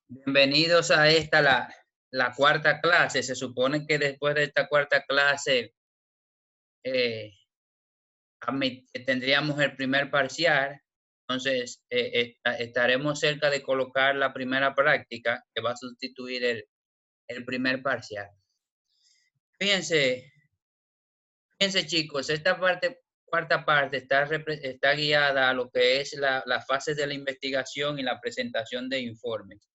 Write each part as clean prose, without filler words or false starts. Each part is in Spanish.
Bienvenidos a la cuarta clase. Se supone que después de esta cuarta clase eh, tendríamos el primer parcial. Entonces, estaremos cerca de colocar la primera práctica que va a sustituir el primer parcial. Fíjense, fíjense chicos, esta cuarta parte está guiada a lo que es la fase de la investigación y la presentación de informes.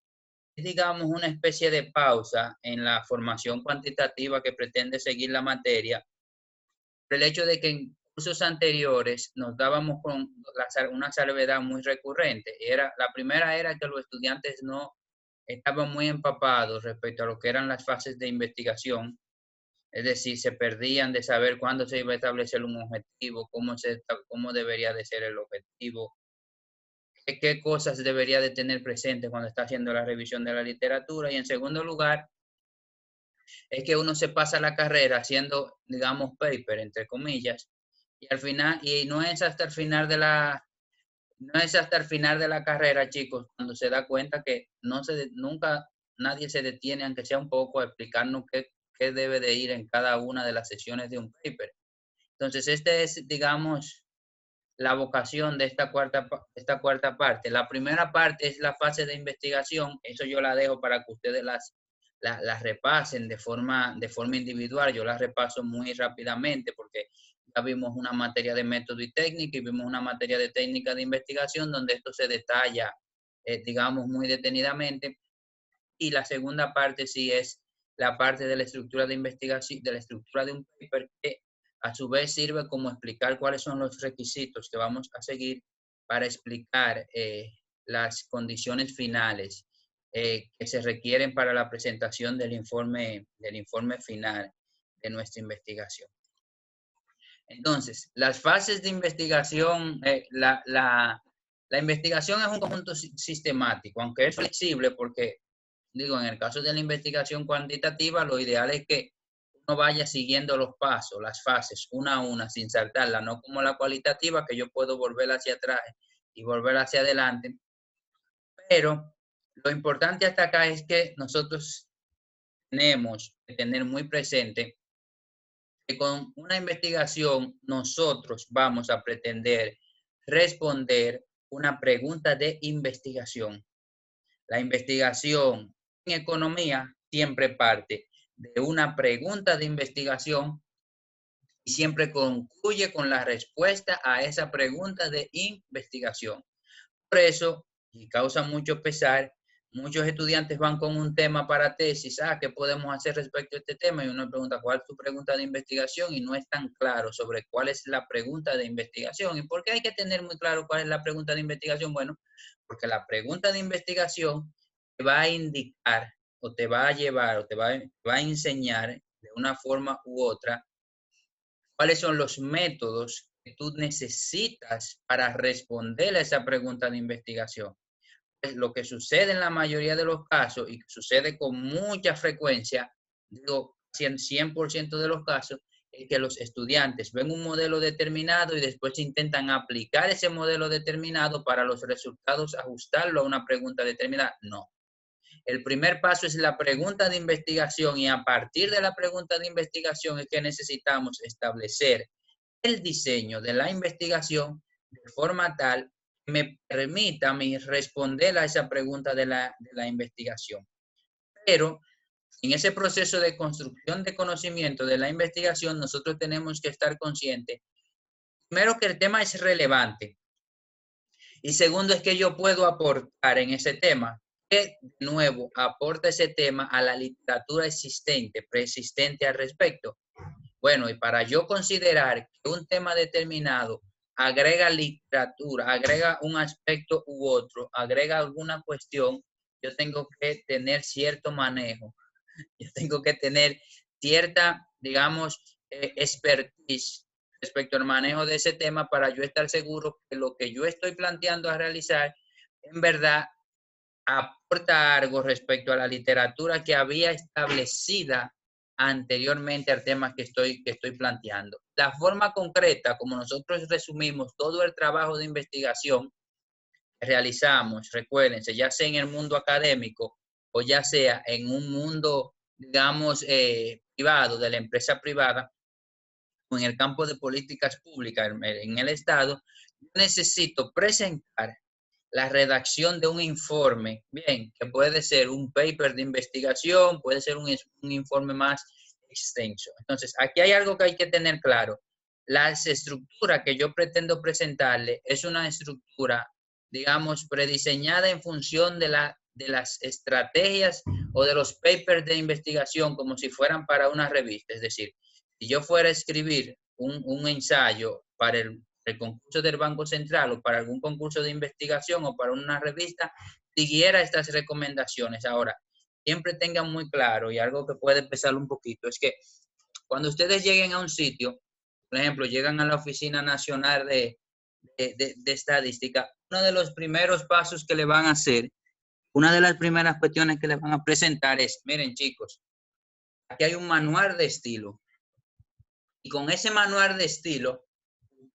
Es, digamos, una especie de pausa en la formación cuantitativa que pretende seguir la materia, por el hecho de que en cursos anteriores nos dábamos con una salvedad muy recurrente. La primera era que los estudiantes no estaban muy empapados respecto a lo que eran las fases de investigación, es decir, se perdían de saber cuándo se iba a establecer un objetivo, cómo debería de ser el objetivo, qué cosas debería de tener presente cuando está haciendo la revisión de la literatura. Y en segundo lugar, es que uno se pasa la carrera haciendo, digamos, paper, entre comillas, y al final, y no es hasta el final de no es hasta el final de la carrera, chicos, cuando se da cuenta que nunca nadie se detiene, aunque sea un poco, a explicarnos qué debe de ir en cada una de las sesiones de un paper. Entonces, este es, digamos, la vocación de esta cuarta parte. La primera parte es la fase de investigación. Eso yo la dejo para que ustedes las repasen de forma individual. Yo las repaso muy rápidamente porque ya vimos una materia de método y técnica y vimos una materia de técnica de investigación donde esto se detalla, digamos, muy detenidamente. Y la segunda parte sí es la parte de la estructura de investigación, de la estructura de un paper, que a su vez sirve como explicar cuáles son los requisitos que vamos a seguir para explicar las condiciones finales que se requieren para la presentación del informe final de nuestra investigación. Entonces, las fases de investigación, la investigación es un conjunto sistemático, aunque es flexible porque, digo, en el caso de la investigación cuantitativa, lo ideal es que uno vaya siguiendo los pasos, las fases, una a una, sin saltarla, no como la cualitativa, que yo puedo volver hacia atrás y volver hacia adelante. Pero lo importante hasta acá es que nosotros tenemos que tener muy presente que con una investigación nosotros vamos a pretender responder una pregunta de investigación. La investigación en economía siempre parte de una pregunta de investigación y siempre concluye con la respuesta a esa pregunta de investigación. Por eso, y causa mucho pesar, muchos estudiantes van con un tema para tesis. ¿Qué podemos hacer respecto a este tema? Y uno pregunta, ¿cuál es tu pregunta de investigación? Y no es tan claro sobre cuál es la pregunta de investigación. ¿Y por qué hay que tener muy claro cuál es la pregunta de investigación? Bueno, porque la pregunta de investigación te va a indicar o te va a llevar o te va a enseñar de una forma u otra cuáles son los métodos que tú necesitas para responder a esa pregunta de investigación. Pues lo que sucede en la mayoría de los casos y que sucede con mucha frecuencia, digo 100% de los casos, es que los estudiantes ven un modelo determinado y después intentan aplicar ese modelo determinado para los resultados, ajustarlo a una pregunta determinada. No. El primer paso es la pregunta de investigación y a partir de la pregunta de investigación es que necesitamos establecer el diseño de la investigación de forma tal que me permita a mí responder a esa pregunta de la investigación. Pero en ese proceso de construcción de conocimiento de la investigación, nosotros tenemos que estar conscientes, primero, que el tema es relevante y segundo es que yo puedo aportar en ese tema. ¿Qué de nuevo aporta ese tema a la literatura existente, preexistente al respecto? Bueno, y para yo considerar que un tema determinado agrega literatura, agrega un aspecto u otro, agrega alguna cuestión, yo tengo que tener cierto manejo, yo tengo que tener cierta, digamos, expertise respecto al manejo de ese tema para yo estar seguro que lo que yo estoy planteando a realizar en verdad aporta algo respecto a la literatura que había establecida anteriormente al tema que estoy planteando. La forma concreta como nosotros resumimos todo el trabajo de investigación que realizamos, recuérdense, ya sea en el mundo académico o ya sea en un mundo, digamos, privado, de la empresa privada, o en el campo de políticas públicas en el Estado, yo necesito presentar la redacción de un informe, bien, que puede ser un paper de investigación, puede ser un informe más extenso. Entonces, aquí hay algo que hay que tener claro. La estructura que yo pretendo presentarle es una estructura, digamos, prediseñada en función de las estrategias o de los papers de investigación como si fueran para una revista. Es decir, si yo fuera a escribir un ensayo para el concurso del Banco Central o para algún concurso de investigación o para una revista, siguiera estas recomendaciones. Ahora, siempre tengan muy claro, y algo que puede pesar un poquito, es que cuando ustedes lleguen a un sitio, por ejemplo, llegan a la Oficina Nacional de Estadística, uno de los primeros pasos que le van a hacer, una de las primeras cuestiones que les van a presentar es, miren chicos, aquí hay un manual de estilo. Y con ese manual de estilo,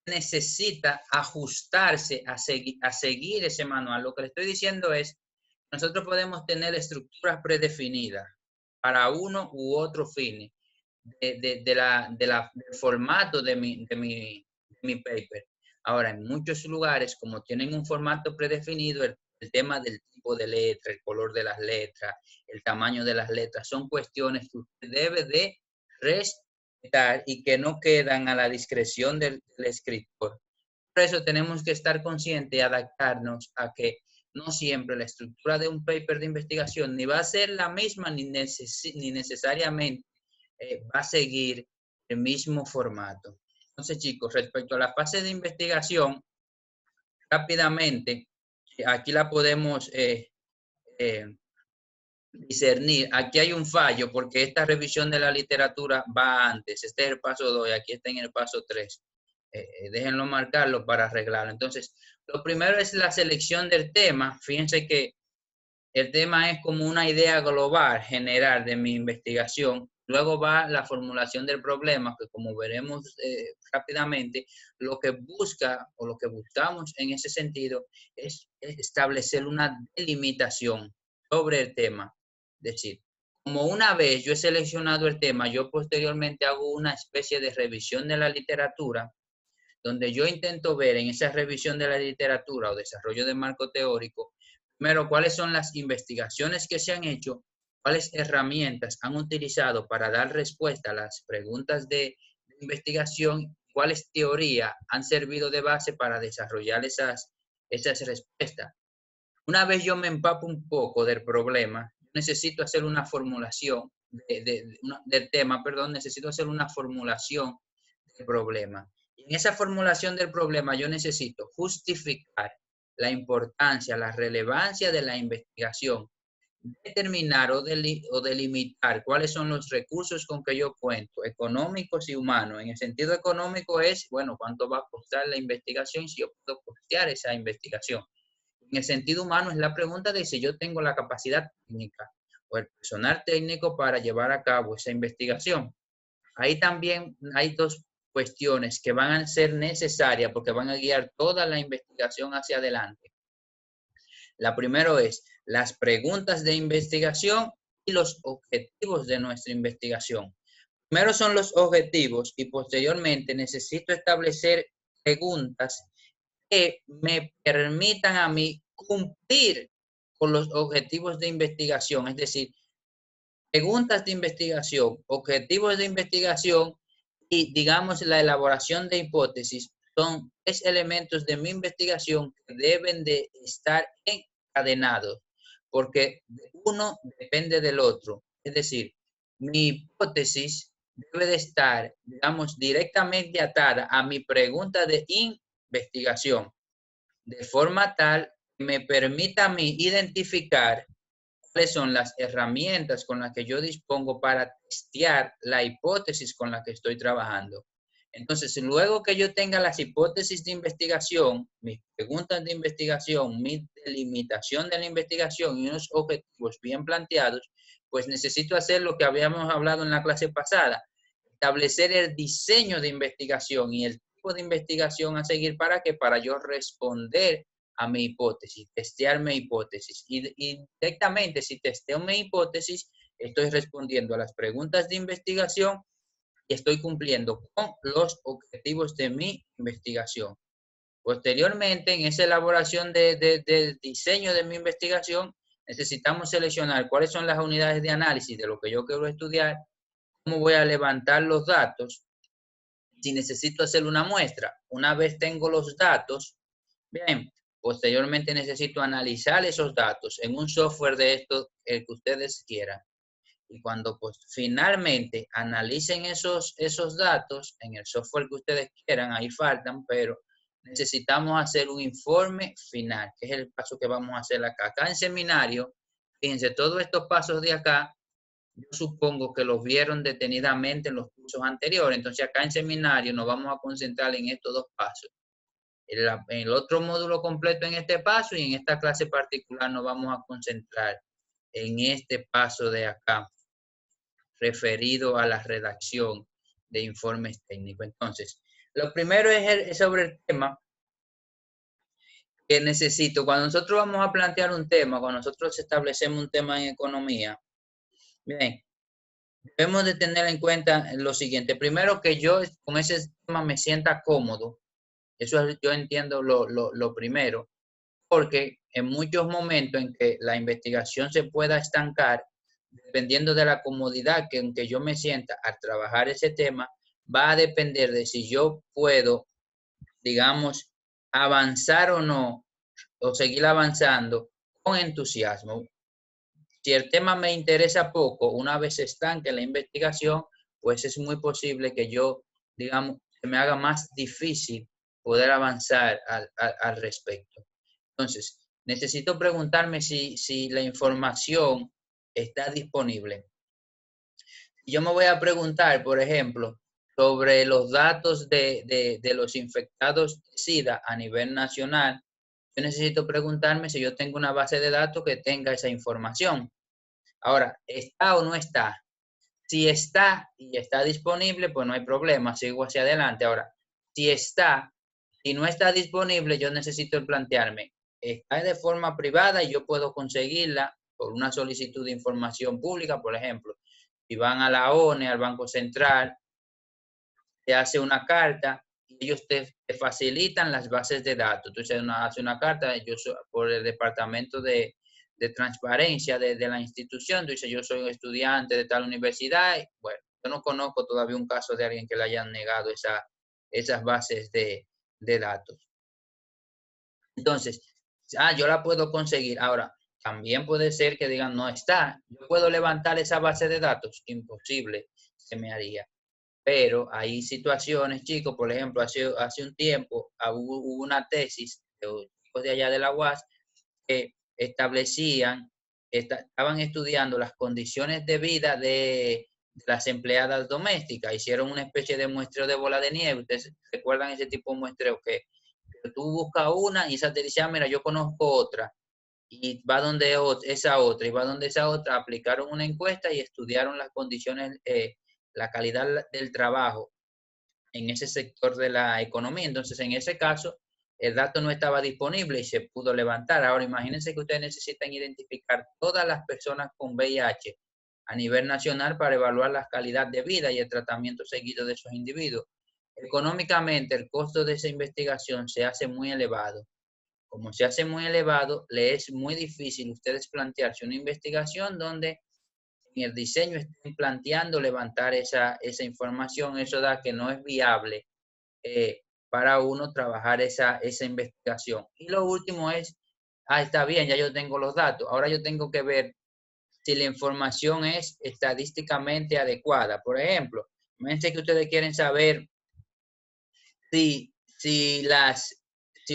necesita ajustarse a seguir ese manual. Lo que le estoy diciendo es, nosotros podemos tener estructuras predefinidas para uno u otro fin del formato de mi paper. Ahora, en muchos lugares, como tienen un formato predefinido, el tema del tipo de letra, el color de las letras, el tamaño de las letras, son cuestiones que usted debe de respetar y que no quedan a la discreción del escritor. Por eso tenemos que estar conscientes y adaptarnos a que no siempre la estructura de un paper de investigación ni va a ser la misma ni necesariamente va a seguir el mismo formato. Entonces, chicos, respecto a la fase de investigación, rápidamente, aquí la podemos discernir. Aquí hay un fallo porque esta revisión de la literatura va antes. Este es el paso 2 y aquí está en el paso 3. Déjenlo marcarlo para arreglarlo. Entonces, lo primero es la selección del tema. Fíjense que el tema es como una idea global, general de mi investigación. Luego va la formulación del problema, que como veremos rápidamente, lo que busca o lo que buscamos en ese sentido es establecer una delimitación sobre el tema. Es decir, como una vez yo he seleccionado el tema, yo posteriormente hago una especie de revisión de la literatura, donde yo intento ver en esa revisión de la literatura o desarrollo de marco teórico, primero, cuáles son las investigaciones que se han hecho, cuáles herramientas han utilizado para dar respuesta a las preguntas de investigación, cuáles teorías han servido de base para desarrollar esas respuestas. Una vez yo me empapo un poco del problema, necesito hacer una formulación del tema, perdón, necesito hacer una formulación del problema. Y en esa formulación del problema yo necesito justificar la importancia, la relevancia de la investigación, determinar o delimitar cuáles son los recursos con que yo cuento, económicos y humanos. En el sentido económico es, bueno, cuánto va a costar la investigación si yo puedo costear esa investigación. En el sentido humano es la pregunta de si yo tengo la capacidad técnica o el personal técnico para llevar a cabo esa investigación. Ahí también hay dos cuestiones que van a ser necesarias porque van a guiar toda la investigación hacia adelante. La primera es las preguntas de investigación y los objetivos de nuestra investigación. Primero son los objetivos y posteriormente necesito establecer preguntas que me permitan a mí cumplir con los objetivos de investigación, es decir, preguntas de investigación, objetivos de investigación y, digamos, la elaboración de hipótesis son 3 elementos de mi investigación que deben de estar encadenados, porque uno depende del otro. Es decir, mi hipótesis debe de estar, digamos, directamente atada a mi pregunta de investigación, de forma tal que me permita a mí identificar cuáles son las herramientas con las que yo dispongo para testear la hipótesis con la que estoy trabajando. Entonces, luego que yo tenga las hipótesis de investigación, mis preguntas de investigación, mi delimitación de la investigación y unos objetivos bien planteados, pues necesito hacer lo que habíamos hablado en la clase pasada, establecer el diseño de investigación y el tipo de investigación a seguir para que para yo responder a mi hipótesis, testear mi hipótesis. Y directamente, si testeo mi hipótesis, estoy respondiendo a las preguntas de investigación y estoy cumpliendo con los objetivos de mi investigación. Posteriormente, en esa elaboración del diseño de mi investigación, necesitamos seleccionar cuáles son las unidades de análisis de lo que yo quiero estudiar, cómo voy a levantar los datos, si necesito hacer una muestra. Una vez tengo los datos, bien, posteriormente necesito analizar esos datos en un software de esto, el que ustedes quieran. Y cuando pues, finalmente analicen esos datos en el software que ustedes quieran, ahí faltan, pero necesitamos hacer un informe final, que es el paso que vamos a hacer acá. Acá en seminario, fíjense, todos estos pasos de acá, yo supongo que los vieron detenidamente en los cursos anteriores. Entonces acá en seminario nos vamos a concentrar en estos dos pasos. En el otro módulo completo en este paso y en esta clase particular nos vamos a concentrar en este paso de acá, referido a la redacción de informes técnicos. Entonces, lo primero es sobre el tema que necesito. Cuando nosotros vamos a plantear un tema, cuando nosotros establecemos un tema en economía, bien, debemos de tener en cuenta lo siguiente. Primero, que yo con ese tema me sienta cómodo. Eso yo entiendo lo primero, porque en muchos momentos en que la investigación se pueda estancar, dependiendo de la comodidad que en que yo me sienta al trabajar ese tema, va a depender de si yo puedo, digamos, avanzar o no, o seguir avanzando con entusiasmo. Si el tema me interesa poco, una vez estanque la investigación, pues es muy posible que yo, digamos, se me haga más difícil poder avanzar al respecto. Entonces, necesito preguntarme si la información está disponible. Yo me voy a preguntar, por ejemplo, sobre los datos de los infectados de SIDA a nivel nacional. Yo necesito preguntarme si yo tengo una base de datos que tenga esa información. Ahora, ¿está o no está? Si está y está disponible, pues no hay problema, sigo hacia adelante. Ahora, si está y no está disponible, yo necesito plantearme, ¿está de forma privada y yo puedo conseguirla por una solicitud de información pública, por ejemplo? Si van a la ONE, al Banco Central, te hace una carta y ellos te facilitan las bases de datos. Entonces, hace una carta por el departamento de transparencia de la institución, dice yo soy un estudiante de tal universidad. Bueno, yo no conozco todavía un caso de alguien que le hayan negado esas bases de datos. Entonces, yo la puedo conseguir. Ahora, también puede ser que digan, no está. Yo puedo levantar esa base de datos. Imposible se me haría. Pero hay situaciones, chicos, por ejemplo, hace un tiempo hubo una tesis de chicos de allá de la UAS que estaban estudiando las condiciones de vida de las empleadas domésticas. Hicieron una especie de muestreo de bola de nieve. ¿Ustedes recuerdan ese tipo de muestreo que tú buscas una y esa te dice, mira, yo conozco otra? Y va donde esa otra, y va donde esa otra, aplicaron una encuesta y estudiaron las condiciones, la calidad del trabajo en ese sector de la economía. Entonces, en ese caso, el dato no estaba disponible y se pudo levantar. Ahora, imagínense que ustedes necesitan identificar todas las personas con VIH a nivel nacional para evaluar la calidad de vida y el tratamiento seguido de esos individuos. Económicamente, el costo de esa investigación se hace muy elevado. Como se hace muy elevado, le es muy difícil ustedes plantearse una investigación donde en el diseño estén planteando levantar esa información. Eso da que no es viable para uno trabajar esa investigación. Y lo último es, está bien, ya yo tengo los datos, ahora yo tengo que ver si la información es estadísticamente adecuada. Por ejemplo, imagínense que ustedes quieren saber si, si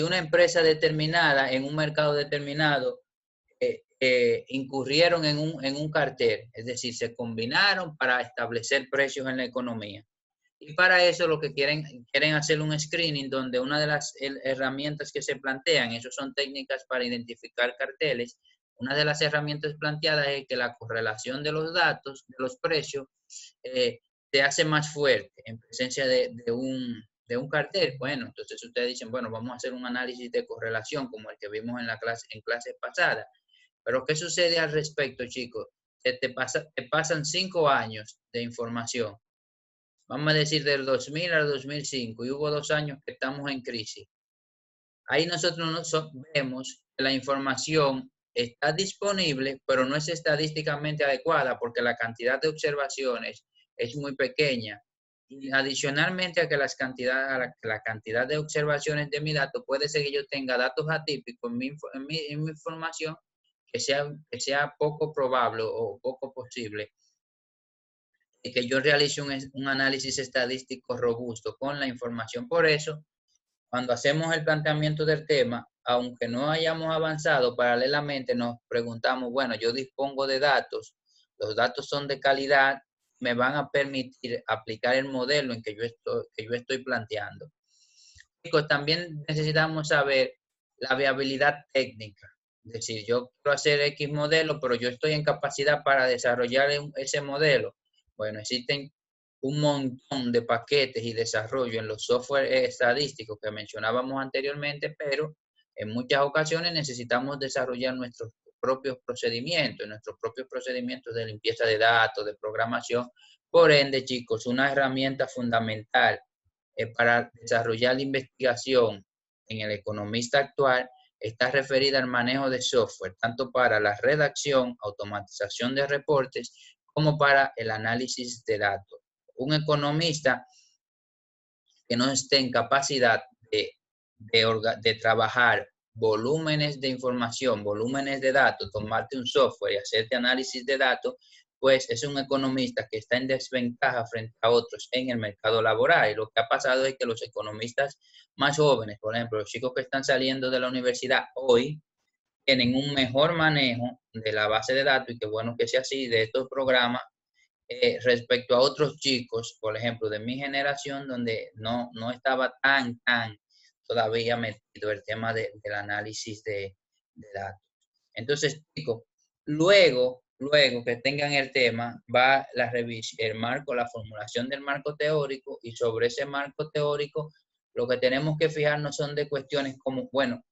una empresa determinada en un mercado determinado incurrieron en un cartel, es decir, se combinaron para establecer precios en la economía. Y para eso lo que quieren hacer un screening donde una de las herramientas que se plantean, eso son técnicas para identificar carteles, una de las herramientas planteadas es que la correlación de los datos, de los precios, se hace más fuerte en presencia de de un cartel. Bueno, entonces ustedes dicen, bueno, vamos a hacer un análisis de correlación como el que vimos en la clase, en clases pasadas. Pero ¿qué sucede al respecto, chicos? Te pasan 5 años de información. Vamos a decir del 2000 al 2005 y hubo 2 años que estamos en crisis. Ahí nosotros vemos que la información está disponible, pero no es estadísticamente adecuada porque la cantidad de observaciones es muy pequeña. Y adicionalmente a que la cantidad de observaciones de mi dato, puede ser que yo tenga datos atípicos en mi información que sea poco probable o poco posible y que yo realice un análisis estadístico robusto con la información. Por eso, cuando hacemos el planteamiento del tema, aunque no hayamos avanzado, paralelamente nos preguntamos, bueno, yo dispongo de datos, los datos son de calidad, me van a permitir aplicar el modelo en que yo estoy planteando. Chicos, también necesitamos saber la viabilidad técnica. Es decir, yo quiero hacer X modelo, pero yo estoy en capacidad para desarrollar ese modelo. Bueno, existen un montón de paquetes y desarrollo en los software estadísticos que mencionábamos anteriormente, pero en muchas ocasiones necesitamos desarrollar nuestros propios procedimientos de limpieza de datos, de programación. Por ende, chicos, una herramienta fundamental para desarrollar la investigación en el economista actual está referida al manejo de software, tanto para la redacción, automatización de reportes, como para el análisis de datos. Un economista que no esté en capacidad de trabajar volúmenes de información, volúmenes de datos, tomarte un software y hacerte análisis de datos, pues es un economista que está en desventaja frente a otros en el mercado laboral. Y lo que ha pasado es que los economistas más jóvenes, por ejemplo, los chicos que están saliendo de la universidad hoy, tienen un mejor manejo de la base de datos, y qué bueno que sea así, de estos programas, respecto a otros chicos, por ejemplo, de mi generación, donde no estaba tan todavía metido el tema del análisis de datos. Entonces, chicos, luego que tengan el tema, va la revisión, el marco, la formulación del marco teórico, y sobre ese marco teórico, lo que tenemos que fijarnos son de cuestiones como, bueno,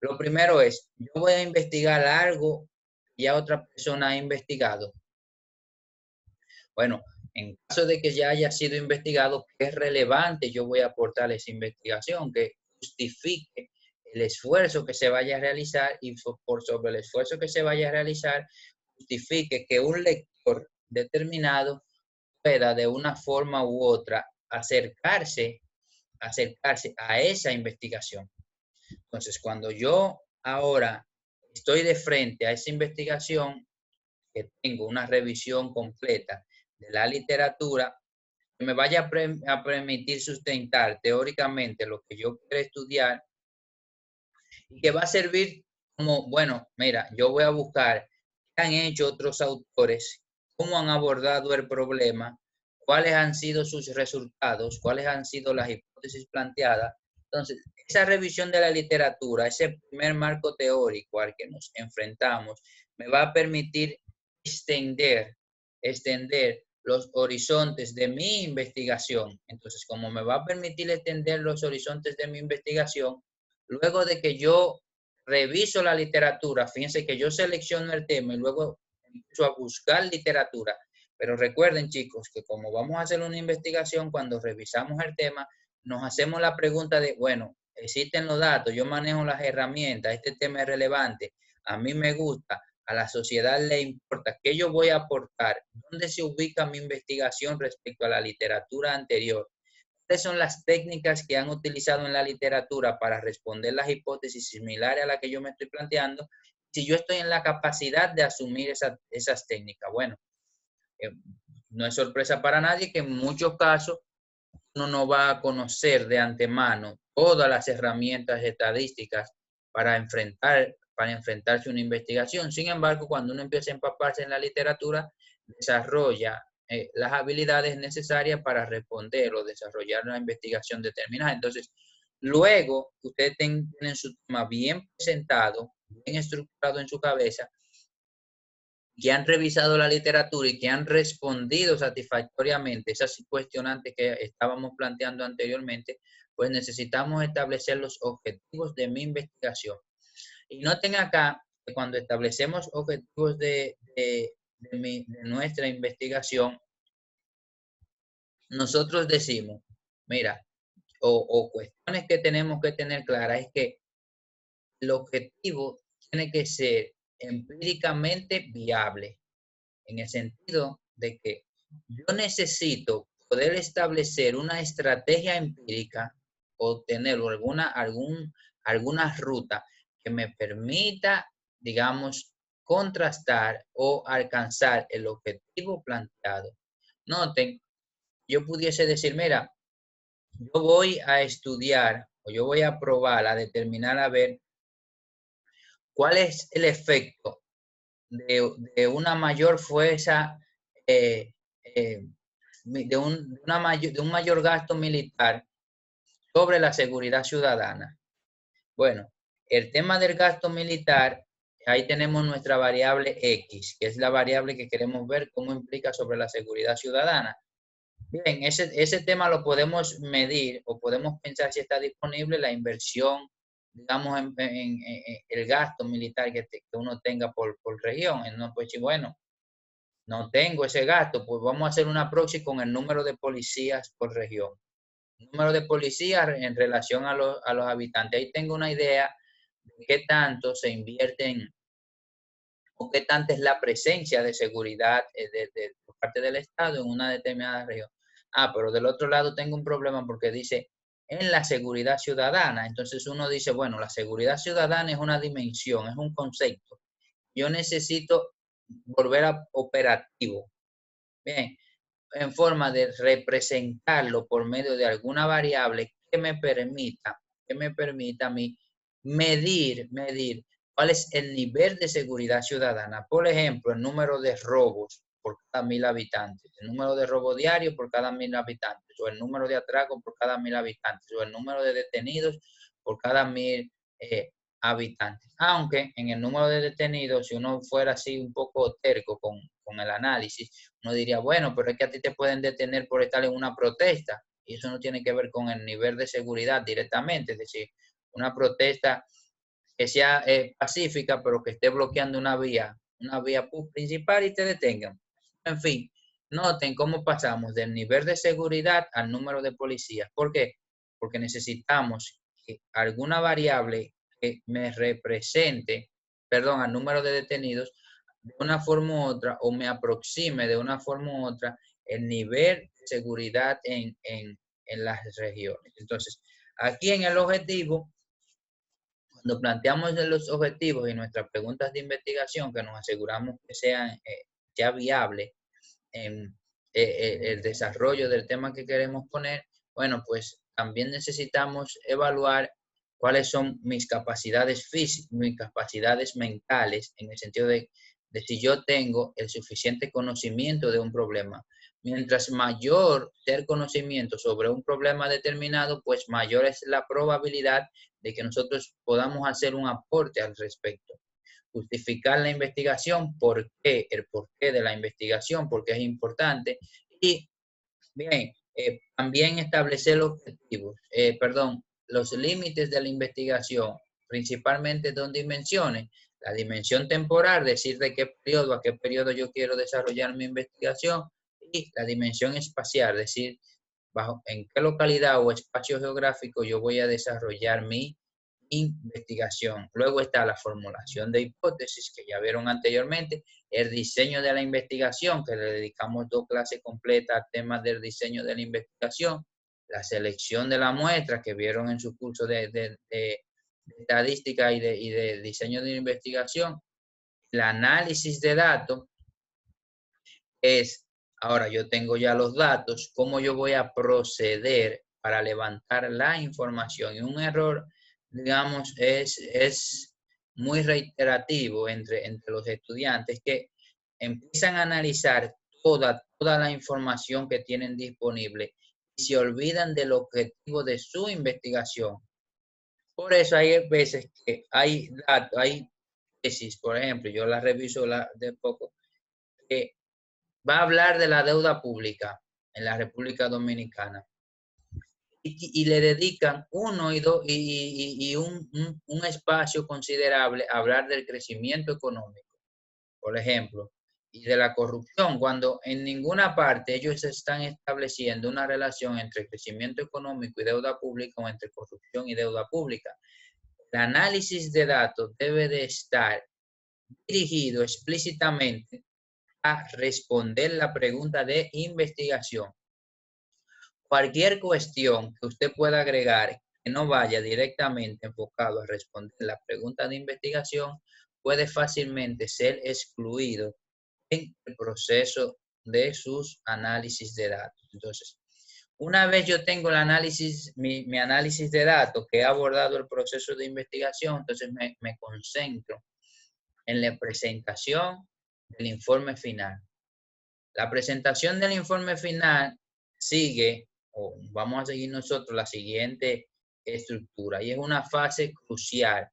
lo primero es, yo voy a investigar algo que ya otra persona ha investigado. Bueno, en caso de que ya haya sido investigado, ¿qué es relevante yo voy a aportar a esa investigación? Que justifique el esfuerzo que se vaya a realizar, y por sobre el esfuerzo que se vaya a realizar, justifique que un lector determinado pueda de una forma u otra acercarse a esa investigación. Entonces, cuando yo ahora estoy de frente a esa investigación, que tengo una revisión completa de la literatura, que me vaya a permitir sustentar teóricamente lo que yo quiero estudiar, y que va a servir como, bueno, mira, yo voy a buscar qué han hecho otros autores, cómo han abordado el problema, cuáles han sido sus resultados, cuáles han sido las hipótesis planteadas. Entonces, esa revisión de la literatura, ese primer marco teórico al que nos enfrentamos, me va a permitir extender los horizontes de mi investigación. Entonces, como me va a permitir extender los horizontes de mi investigación, luego de que yo reviso la literatura, fíjense que yo selecciono el tema y luego empiezo a buscar literatura. Pero recuerden, chicos, que como vamos a hacer una investigación, cuando revisamos el tema, nos hacemos la pregunta de, bueno, existen los datos, yo manejo las herramientas, este tema es relevante, a mí me gusta, a la sociedad le importa, ¿qué yo voy a aportar? ¿Dónde se ubica mi investigación respecto a la literatura anterior? ¿Cuáles son las técnicas que han utilizado en la literatura para responder las hipótesis similares a la que yo me estoy planteando? Si yo estoy en la capacidad de asumir esas técnicas. Bueno, no es sorpresa para nadie que en muchos casos uno no va a conocer de antemano todas las herramientas estadísticas para enfrentarse a una investigación. Sin embargo, cuando uno empieza a empaparse en la literatura, desarrolla las habilidades necesarias para responder o desarrollar una investigación determinada. Entonces, luego ustedes tienen su tema bien presentado, bien estructurado en su cabeza, que han revisado la literatura y que han respondido satisfactoriamente esas cuestionantes que estábamos planteando anteriormente, pues necesitamos establecer los objetivos de mi investigación. Y noten acá que cuando establecemos objetivos de nuestra investigación, nosotros decimos, mira, o cuestiones que tenemos que tener claras es que el objetivo tiene que ser empíricamente viable, en el sentido de que yo necesito poder establecer una estrategia empírica o tener alguna ruta que me permita, digamos, contrastar o alcanzar el objetivo planteado. Noten, yo pudiese decir, mira, yo voy a estudiar o yo voy a probar, a determinar, a ver cuál es el efecto de una mayor fuerza, de un mayor gasto militar sobre la seguridad ciudadana. Bueno, el tema del gasto militar, ahí tenemos nuestra variable X, que es la variable que queremos ver cómo implica sobre la seguridad ciudadana. Bien, ese tema lo podemos medir o podemos pensar si está disponible la inversión, digamos, en el gasto militar que uno tenga por región. No, pues bueno, no tengo ese gasto, pues vamos a hacer una proxy con el número de policías por región. El número de policías en relación a los habitantes. Ahí tengo una idea de qué tanto se invierte o qué tanta es la presencia de seguridad por parte del Estado en una determinada región. Ah, pero del otro lado tengo un problema porque dice en la seguridad ciudadana. Entonces uno dice, bueno, la seguridad ciudadana es una dimensión, es un concepto. Yo necesito volver a operativo. Bien, en forma de representarlo por medio de alguna variable que me permita a mí medir cuál es el nivel de seguridad ciudadana. Por ejemplo, el número de robos por cada 1000 habitantes, el número de robos diarios por cada 1000 habitantes, o el número de atracos por cada 1000 habitantes, o el número de detenidos por cada 1000 habitantes. Aunque en el número de detenidos, si uno fuera así un poco terco con el análisis, uno diría, bueno, pero es que a ti te pueden detener por estar en una protesta, y eso no tiene que ver con el nivel de seguridad directamente, es decir, una protesta que sea pacífica, pero que esté bloqueando una vía principal y te detengan. En fin, noten cómo pasamos del nivel de seguridad al número de policías. ¿Por qué? Porque necesitamos que alguna variable que me represente, perdón, al número de detenidos, de una forma u otra, o me aproxime de una forma u otra el nivel de seguridad en las regiones. Entonces, aquí en el objetivo, cuando planteamos los objetivos y nuestras preguntas de investigación, que nos aseguramos que sean ya viables en el desarrollo del tema que queremos poner, bueno, pues también necesitamos evaluar cuáles son mis capacidades físicas, mis capacidades mentales, en el sentido de si yo tengo el suficiente conocimiento de un problema. Mientras mayor sea el conocimiento sobre un problema determinado, pues mayor es la probabilidad de que nosotros podamos hacer un aporte al respecto. Justificar la investigación, por qué, el porqué de la investigación, porque es importante. Y bien, también establecer los objetivos, los límites de la investigación, principalmente dos dimensiones. La dimensión temporal, decir de qué periodo a qué periodo yo quiero desarrollar mi investigación, y la dimensión espacial, decir en qué localidad o espacio geográfico yo voy a desarrollar mi investigación. Luego está la formulación de hipótesis, que ya vieron anteriormente, el diseño de la investigación, que le dedicamos 2 clases completas al tema del diseño de la investigación, la selección de la muestra, que vieron en su curso de estadística y de diseño de investigación, el análisis de datos, es, ahora yo tengo ya los datos, cómo yo voy a proceder para levantar la información. Y un error, digamos, es muy reiterativo entre los estudiantes, que empiezan a analizar toda la información que tienen disponible y se olvidan del objetivo de su investigación. Por eso hay veces que hay tesis, por ejemplo, yo las reviso de poco, va a hablar de la deuda pública en la República Dominicana. Y le dedican un espacio considerable a hablar del crecimiento económico, por ejemplo, y de la corrupción, cuando en ninguna parte ellos están estableciendo una relación entre crecimiento económico y deuda pública o entre corrupción y deuda pública. El análisis de datos debe de estar dirigido explícitamente a responder la pregunta de investigación. Cualquier cuestión que usted pueda agregar que no vaya directamente enfocado a responder la pregunta de investigación puede fácilmente ser excluido en el proceso de sus análisis de datos. Entonces, una vez yo tengo el análisis, mi análisis de datos que he abordado el proceso de investigación, entonces me concentro en la presentación del informe final. La presentación del informe final sigue, o vamos a seguir nosotros la siguiente estructura, y es una fase crucial,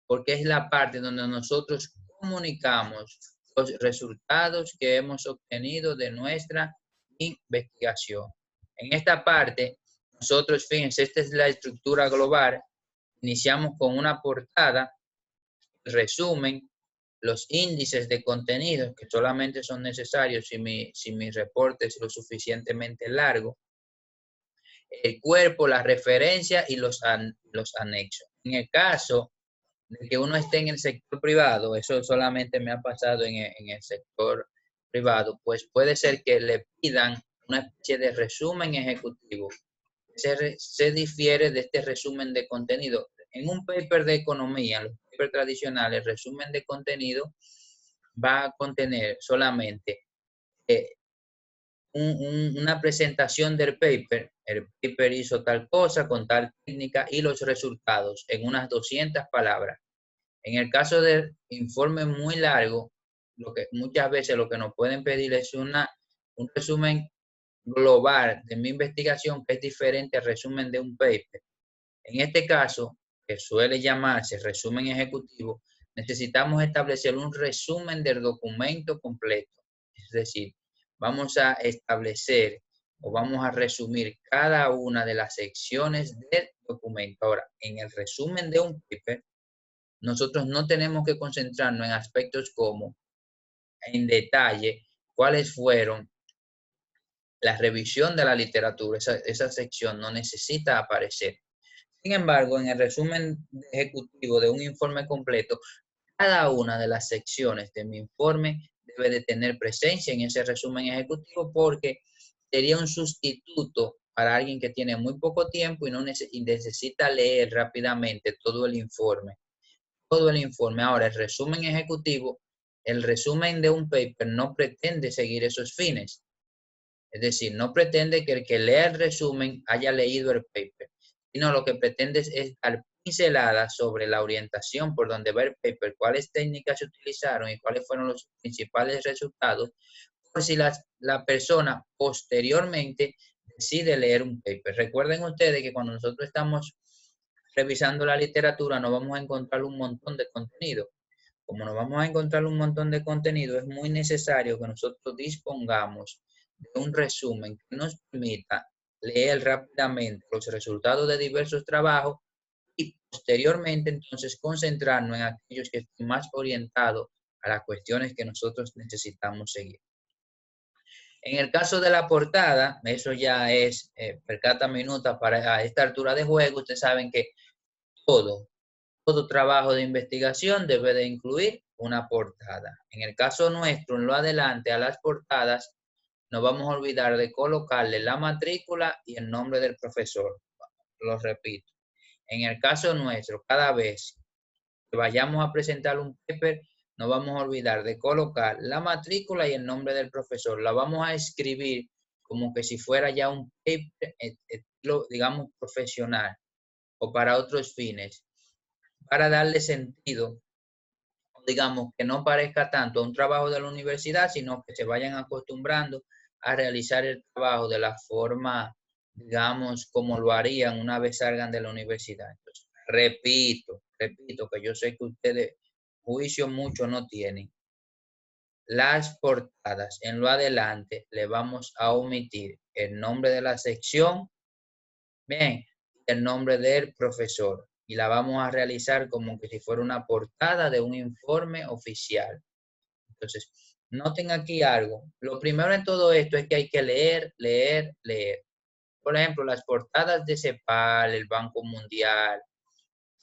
porque es la parte donde nosotros comunicamos los resultados que hemos obtenido de nuestra investigación. En esta parte, nosotros, fíjense, esta es la estructura global. Iniciamos con una portada, resumen, los índices de contenido que solamente son necesarios si mi reporte es lo suficientemente largo, el cuerpo, la referencia y los anexos. En el caso de que uno esté en el sector privado, eso solamente me ha pasado en el sector privado, pues puede ser que le pidan una especie de resumen ejecutivo. Se difiere de este resumen de contenido. En un paper de economía, en los papers tradicionales, el resumen de contenido va a contener solamente una presentación del paper. El paper hizo tal cosa con tal técnica y los resultados en unas 200 palabras. En el caso del informe muy largo, muchas veces lo que nos pueden pedir es un resumen global de mi investigación que es diferente al resumen de un paper. En este caso, que suele llamarse resumen ejecutivo, necesitamos establecer un resumen del documento completo. Es decir, vamos a establecer o vamos a resumir cada una de las secciones del documento. Ahora, en el resumen de un paper, nosotros no tenemos que concentrarnos en aspectos como, en detalle, cuáles fueron la revisión de la literatura. Esa sección no necesita aparecer. Sin embargo, en el resumen ejecutivo de un informe completo, cada una de las secciones de mi informe debe de tener presencia en ese resumen ejecutivo porque sería un sustituto para alguien que tiene muy poco tiempo y necesita leer rápidamente todo el informe. Todo el informe. Ahora, el resumen ejecutivo, el resumen de un paper no pretende seguir esos fines. Es decir, no pretende que el que lea el resumen haya leído el paper, sino lo que pretende es dar pinceladas sobre la orientación por donde va el paper, cuáles técnicas se utilizaron y cuáles fueron los principales resultados, por si la persona posteriormente decide leer un paper. Recuerden ustedes que cuando nosotros estamos revisando la literatura nos vamos a encontrar un montón de contenido. Como nos vamos a encontrar un montón de contenido, es muy necesario que nosotros dispongamos de un resumen que nos permita leer rápidamente los resultados de diversos trabajos y posteriormente entonces concentrarnos en aquellos que estén más orientados a las cuestiones que nosotros necesitamos seguir. En el caso de la portada, eso ya es percata minuta para esta altura de juego. Ustedes saben que todo trabajo de investigación debe de incluir una portada. En el caso nuestro, en lo adelante a las portadas, no vamos a olvidar de colocarle la matrícula y el nombre del profesor. Lo repito. En el caso nuestro, cada vez que vayamos a presentar un paper, no vamos a olvidar de colocar la matrícula y el nombre del profesor. La vamos a escribir como que si fuera ya un paper, digamos, profesional o para otros fines, para darle sentido, digamos, que no parezca tanto a un trabajo de la universidad, sino que se vayan acostumbrando a realizar el trabajo de la forma, digamos, como lo harían una vez salgan de la universidad. Entonces, repito, que yo sé que ustedes juicio mucho no tienen. las portadas. En lo adelante le vamos a omitir el nombre de la sección, bien, el nombre del profesor. Y la vamos a realizar como que si fuera una portada de un informe oficial. Entonces, noten aquí algo. Lo primero en todo esto es que hay que leer, leer, leer. Por ejemplo, las portadas de CEPAL, el Banco Mundial,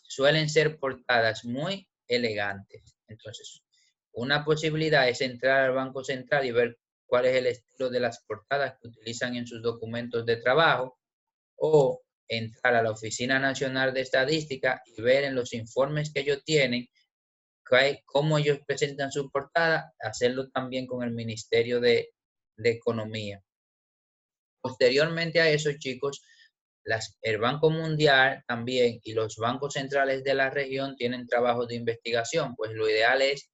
suelen ser portadas muy elegantes. Entonces, una posibilidad es entrar al Banco Central y ver cuál es el estilo de las portadas que utilizan en sus documentos de trabajo, o entrar a la Oficina Nacional de Estadística y ver en los informes que ellos tienen cómo ellos presentan su portada, hacerlo también con el Ministerio de Economía. Posteriormente a eso, chicos, el Banco Mundial también y los bancos centrales de la región tienen trabajos de investigación, pues lo ideal es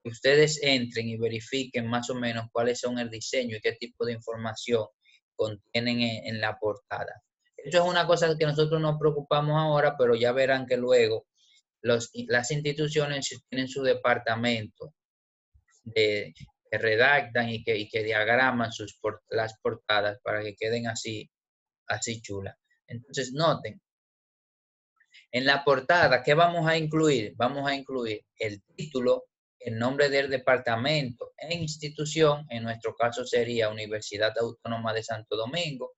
que ustedes entren y verifiquen más o menos cuáles son el diseño y qué tipo de información contienen en la portada. Eso es una cosa que nosotros nos preocupamos ahora, pero ya verán que luego las instituciones tienen su departamento que redactan y que diagraman las portadas para que queden así chulas. Entonces, noten, en la portada, ¿qué vamos a incluir? Vamos a incluir el título, el nombre del departamento e institución, en nuestro caso sería Universidad Autónoma de Santo Domingo,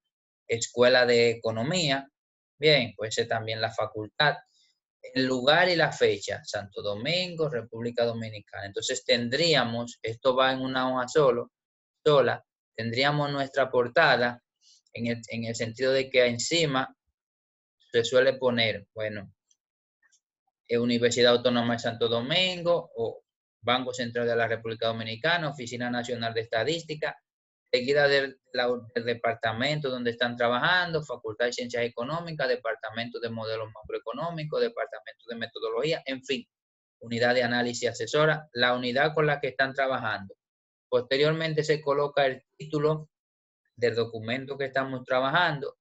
Escuela de Economía, bien, puede ser también la facultad, el lugar y la fecha, Santo Domingo, República Dominicana. Entonces tendríamos, esto va en una hoja sola, tendríamos nuestra portada en el sentido de que encima se suele poner, bueno, Universidad Autónoma de Santo Domingo o Banco Central de la República Dominicana, Oficina Nacional de Estadística, seguida del departamento donde están trabajando, Facultad de Ciencias Económicas, Departamento de Modelos Macroeconómicos, Departamento de Metodología, en fin, Unidad de Análisis Asesora, la unidad con la que están trabajando. Posteriormente se coloca el título del documento que estamos trabajando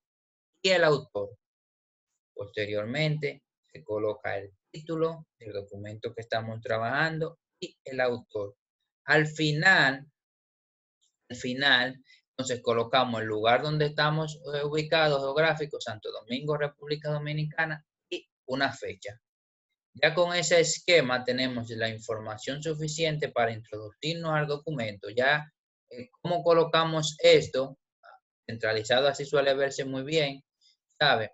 y el autor. Posteriormente se coloca el título del documento que estamos trabajando y el autor. Al final, entonces colocamos el lugar donde estamos ubicados geográfico, Santo Domingo, República Dominicana, y una fecha. Ya con ese esquema tenemos la información suficiente para introducirnos al documento. Ya, ¿cómo colocamos esto? Centralizado así suele verse muy bien, ¿sabe?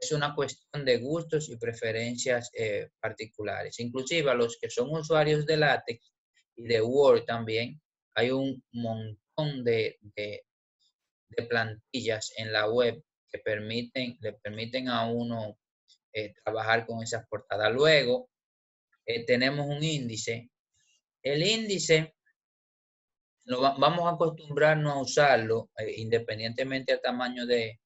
Es una cuestión de gustos y preferencias particulares. Inclusive a los que son usuarios de LaTeX y de Word también, hay un montón de plantillas en la web que le permiten a uno trabajar con esas portadas. Luego tenemos un índice. El índice vamos a acostumbrarnos a usarlo independientemente del tamaño del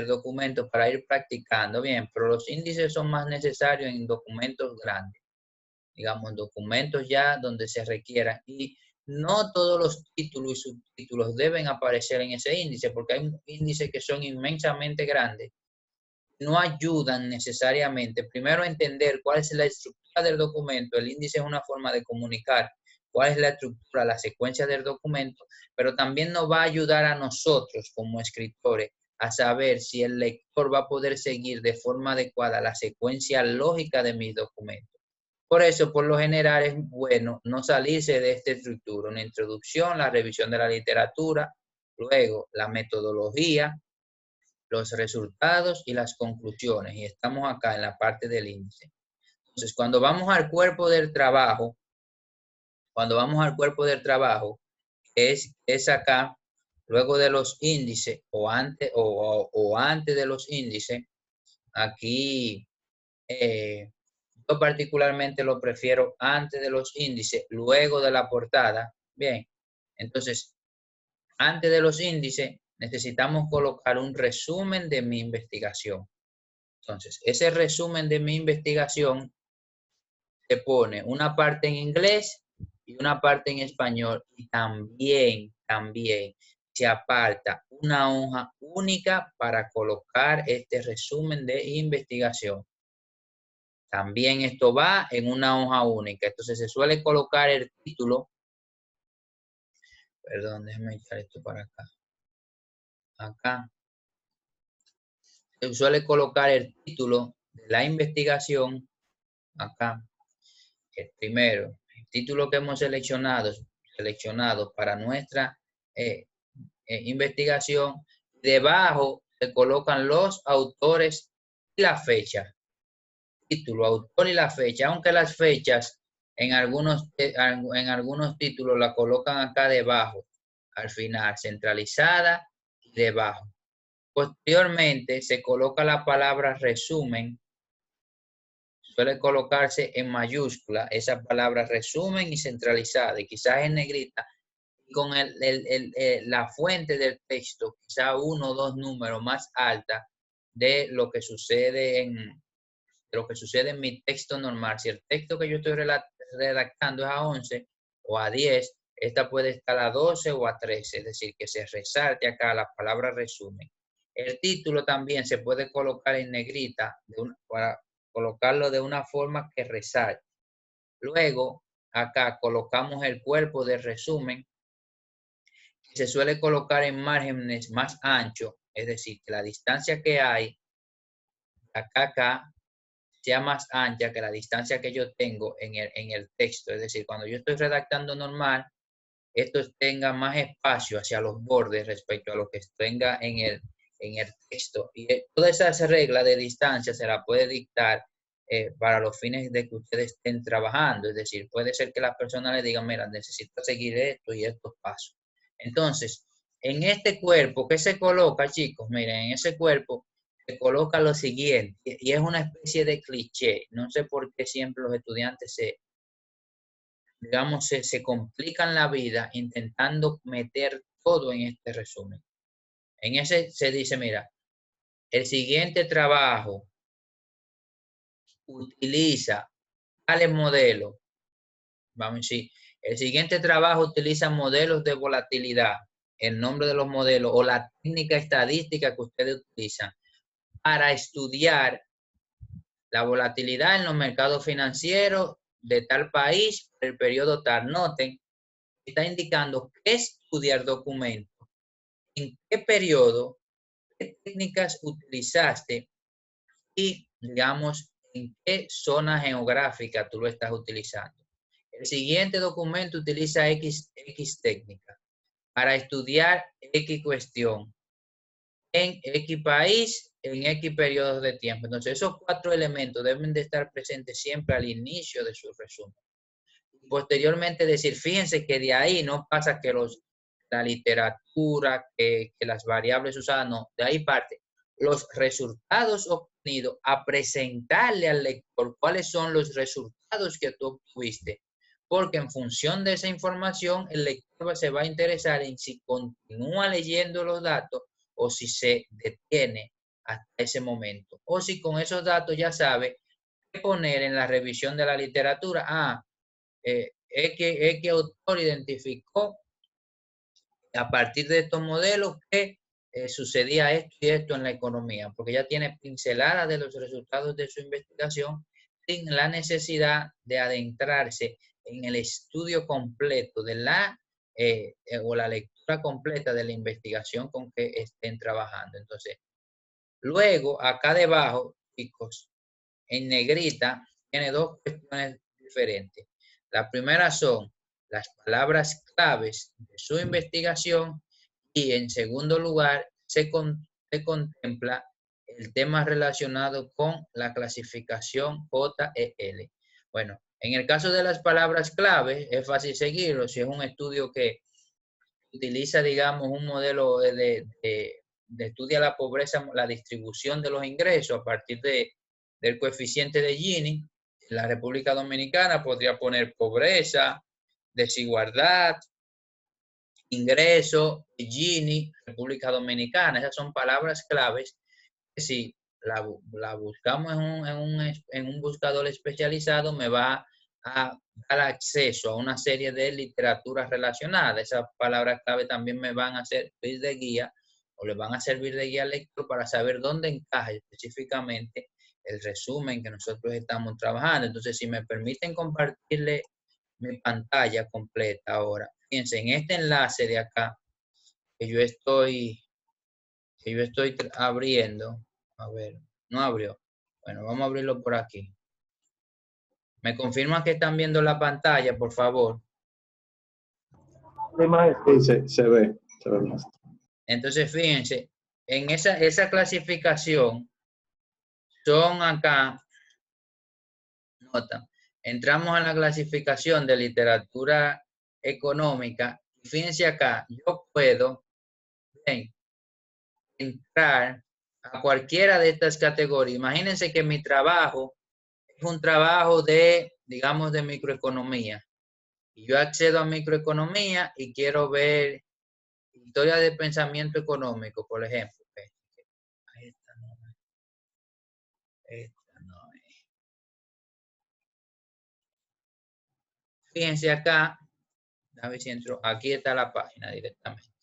documento para ir practicando bien, pero los índices son más necesarios en documentos grandes, digamos, en documentos ya donde se requieran, y no todos los títulos y subtítulos deben aparecer en ese índice, porque hay índices que son inmensamente grandes, no ayudan necesariamente, primero a entender cuál es la estructura del documento. El índice es una forma de comunicar cuál es la estructura, la secuencia del documento, pero también nos va a ayudar a nosotros como escritores a saber si el lector va a poder seguir de forma adecuada la secuencia lógica de mis documentos. Por eso, por lo general, es bueno no salirse de esta estructura: una introducción, la revisión de la literatura, luego la metodología, los resultados y las conclusiones. Y estamos acá en la parte del índice. Entonces, cuando vamos al cuerpo del trabajo, es acá, luego de los índices o antes de los índices, aquí yo particularmente lo prefiero antes de los índices, luego de la portada. Bien, entonces, antes de los índices necesitamos colocar un resumen de mi investigación. Entonces, ese resumen de mi investigación se pone una parte en inglés y una parte en español, y también se aparta una hoja única para colocar este resumen de investigación. También esto va en una hoja única. Entonces se suele colocar el título Perdón, déjeme echar esto para acá. Acá se suele colocar el título de la investigación. Acá, el primero, el título que hemos seleccionado para nuestra investigación. Debajo se colocan los autores y la fecha. Título, autor y la fecha, aunque las fechas en algunos títulos la colocan acá debajo, al final, centralizada y debajo. Posteriormente se coloca la palabra resumen, suele colocarse en mayúscula esa palabra resumen y centralizada, y quizás en negrita, y con la fuente del texto, quizás 1 o 2 números más alta de lo que sucede en mi texto normal. Si el texto que yo estoy redactando es a 11 o a 10, esta puede estar a 12 o a 13, es decir, que se resalte acá la palabra resumen. El título también se puede colocar en negrita para colocarlo de una forma que resalte. Luego, acá colocamos el cuerpo de resumen, que se suele colocar en márgenes más anchos, es decir, que la distancia que hay acá sea más ancha que la distancia que yo tengo en el texto. Es decir, cuando yo estoy redactando normal, esto tenga más espacio hacia los bordes respecto a lo que tenga en el texto. Y toda esa regla de distancia se la puede dictar para los fines de que ustedes estén trabajando. Es decir, puede ser que las personas le digan, mira, necesito seguir esto y estos pasos. Entonces, en este cuerpo, ¿qué se coloca, chicos? Miren, en ese cuerpo se coloca lo siguiente, y es una especie de cliché. No sé por qué siempre los estudiantes se complican la vida intentando meter todo en este resumen. En ese se dice, mira, el siguiente trabajo utiliza tales modelos. Vamos a decir, el siguiente trabajo utiliza modelos de volatilidad, el nombre de los modelos o la técnica estadística que ustedes utilizan para estudiar la volatilidad en los mercados financieros de tal país, el periodo tal. Noten, está indicando qué estudiar documento, en qué periodo, qué técnicas utilizaste y, digamos, en qué zona geográfica tú lo estás utilizando. El siguiente documento utiliza X técnica para estudiar X cuestión en X país, en X periodos de tiempo. Entonces, esos 4 elementos deben de estar presentes siempre al inicio de su resumen. Posteriormente decir, fíjense que de ahí no pasa que la literatura, que las variables usadas, no, de ahí parte los resultados obtenidos, a presentarle al lector cuáles son los resultados que tú obtuviste, porque en función de esa información el lector se va a interesar en si continúa leyendo los datos o si se detiene hasta ese momento, o si con esos datos ya sabe qué poner en la revisión de la literatura. X autor identificó a partir de estos modelos que sucedía esto y esto en la economía, porque ya tiene pinceladas de los resultados de su investigación sin la necesidad de adentrarse en el estudio completo de o la lectura completa de la investigación con que estén trabajando. Entonces, luego, acá debajo, chicos, en negrita, tiene 2 cuestiones diferentes. La primera son las palabras claves de su investigación y en segundo lugar se contempla el tema relacionado con la clasificación JEL. Bueno, en el caso de las palabras claves es fácil seguirlo. Si es un estudio que utiliza, digamos, un modelo de estudia la pobreza, la distribución de los ingresos a partir del coeficiente de Gini, en la República Dominicana podría poner pobreza, desigualdad, ingreso, Gini, República Dominicana. Esas son palabras claves que si la buscamos en un buscador especializado me va a dar acceso a una serie de literaturas relacionadas. Esas palabras clave también me van a servir de guía o le van a servir de guía al lector para saber dónde encaja específicamente el resumen que nosotros estamos trabajando. Entonces, si me permiten compartirle mi pantalla completa ahora. Fíjense, en este enlace de acá que yo estoy abriendo. A ver, no abrió. Bueno, vamos a abrirlo por aquí. ¿Me confirman que están viendo la pantalla, por favor? Sí, se ve más. Entonces, fíjense, en esa clasificación son acá, nota, entramos en la clasificación de literatura económica. Fíjense acá, yo puedo entrar a cualquiera de estas categorías. Imagínense que mi trabajo es un trabajo de, digamos, de microeconomía. Y yo accedo a microeconomía y quiero ver historia de pensamiento económico, por ejemplo. Esta no es. Fíjense acá, a ver si entro, aquí está la página directamente.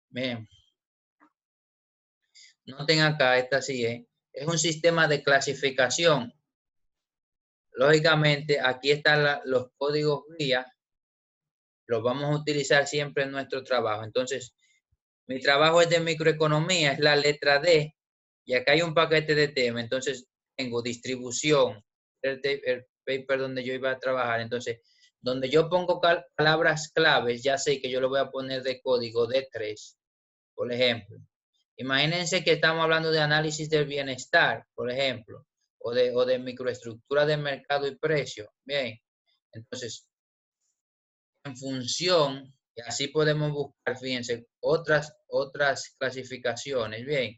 Bien. Noten acá, esta sí es un sistema de clasificación. Lógicamente, aquí están los códigos guía, los vamos a utilizar siempre en nuestro trabajo. Entonces, mi trabajo es de microeconomía, es la letra D, y acá hay un paquete de temas. Entonces, tengo distribución, el paper donde yo iba a trabajar. Entonces, donde yo pongo palabras claves, ya sé que yo lo voy a poner de código D3, por ejemplo. Imagínense que estamos hablando de análisis del bienestar, por ejemplo, o de microestructura de mercado y precio. Bien, entonces, en función, y así podemos buscar, fíjense, otras clasificaciones. Bien,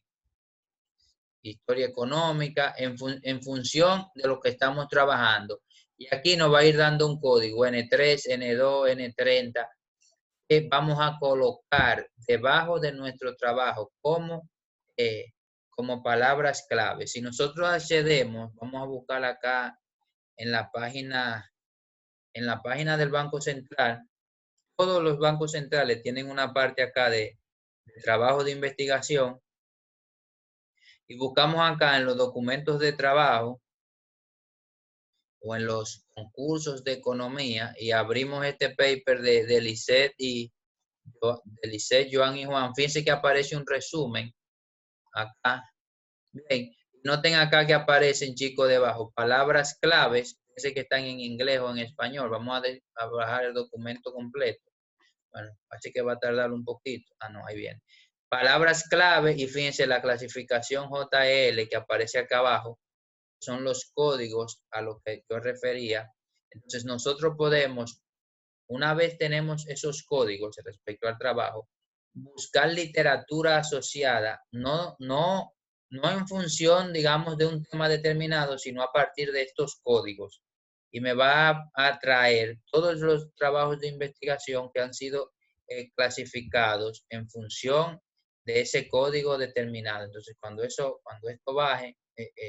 historia económica, en función de lo que estamos trabajando. Y aquí nos va a ir dando un código N3, N2, N30, que vamos a colocar debajo de nuestro trabajo como palabras clave. Si nosotros accedemos, vamos a buscar acá en la página del Banco Central. Todos los bancos centrales tienen una parte acá de trabajo de investigación, y buscamos acá en los documentos de trabajo o en los concursos de economía y abrimos este paper de Lisset Joan y Juan. Fíjense que aparece un resumen acá. Bien, noten acá que aparecen, chicos, debajo palabras claves, ese que están en inglés o en español. Vamos a bajar el documento completo. Bueno, así que va a tardar un poquito. Ah, no, ahí viene. Palabras clave, y fíjense la clasificación JL que aparece acá abajo, son los códigos a los que yo refería. Entonces nosotros podemos, una vez tenemos esos códigos respecto al trabajo, buscar literatura asociada, no en función, digamos, de un tema determinado, sino a partir de estos códigos. Y me va a traer todos los trabajos de investigación que han sido clasificados en función de ese código determinado. Entonces, cuando esto baje,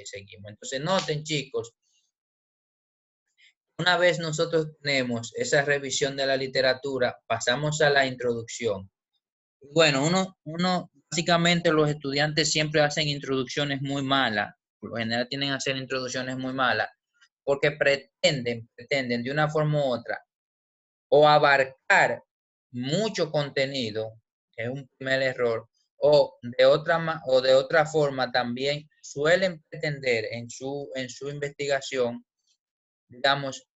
seguimos. Entonces, noten, chicos, una vez nosotros tenemos esa revisión de la literatura, pasamos a la introducción. Bueno, básicamente los estudiantes siempre hacen introducciones muy malas. Por lo general tienen que hacer introducciones muy malas porque pretenden de una forma u otra o abarcar mucho contenido, que es un primer error, o de otra forma también suelen pretender en su investigación, digamos,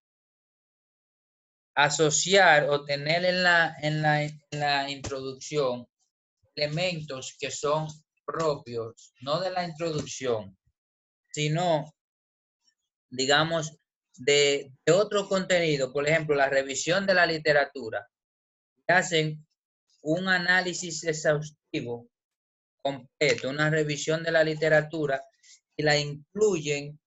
asociar o tener en la introducción elementos que son propios, no de la introducción, sino, digamos, de otro contenido. Por ejemplo, la revisión de la literatura. Hacen un análisis exhaustivo, completo, una revisión de la literatura, y la incluyen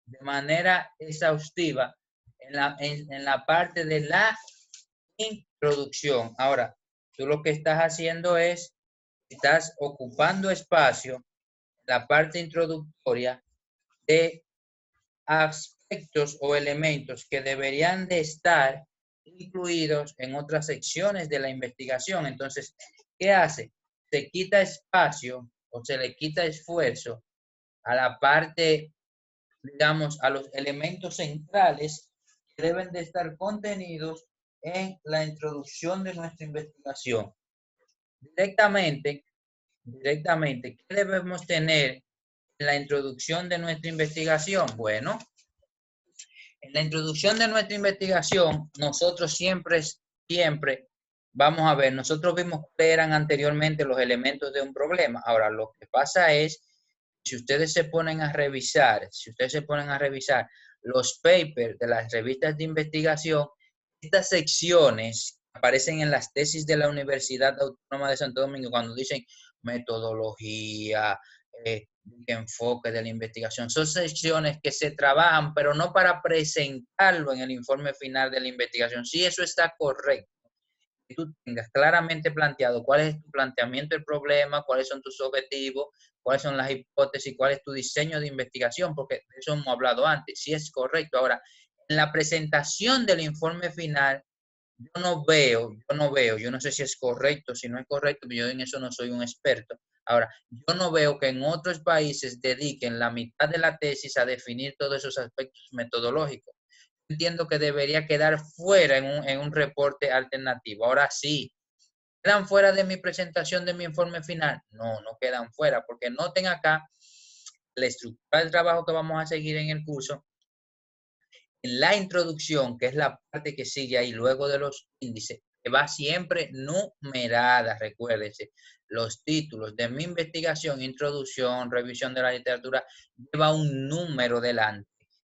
de manera exhaustiva en la parte de la introducción. Ahora, tú lo que estás haciendo es, estás ocupando espacio en la parte introductoria de aspectos o elementos que deberían de estar incluidos en otras secciones de la investigación. Entonces, ¿qué hace? Se quita espacio o se le quita esfuerzo a la parte, digamos, a los elementos centrales que deben de estar contenidos en la introducción de nuestra investigación. Directamente, ¿qué debemos tener en la introducción de nuestra investigación? Bueno, en la introducción de nuestra investigación, nosotros siempre vamos a ver, nosotros vimos que eran anteriormente los elementos de un problema. Ahora, lo que pasa es, si ustedes se ponen a revisar, los papers de las revistas de investigación, estas secciones aparecen en las tesis de la Universidad Autónoma de Santo Domingo cuando dicen metodología, enfoque de la investigación. Son secciones que se trabajan, pero no para presentarlo en el informe final de la investigación. Sí, eso está correcto. Que tú tengas claramente planteado cuál es tu planteamiento del problema, cuáles son tus objetivos, cuáles son las hipótesis, cuál es tu diseño de investigación, porque de eso hemos hablado antes. Sí es correcto. Ahora, en la presentación del informe final, yo no sé si es correcto, si no es correcto, yo en eso no soy un experto. Ahora, yo no veo que en otros países dediquen la mitad de la tesis a definir todos esos aspectos metodológicos. Entiendo que debería quedar fuera en un reporte alternativo. Ahora sí, ¿quedan fuera de mi presentación de mi informe final? No, no quedan fuera, porque noten acá la estructura del trabajo que vamos a seguir en el curso. En la introducción, que es la parte que sigue ahí luego de los índices, que va siempre numerada, recuérdense, los títulos de mi investigación, introducción, revisión de la literatura, lleva un número delante,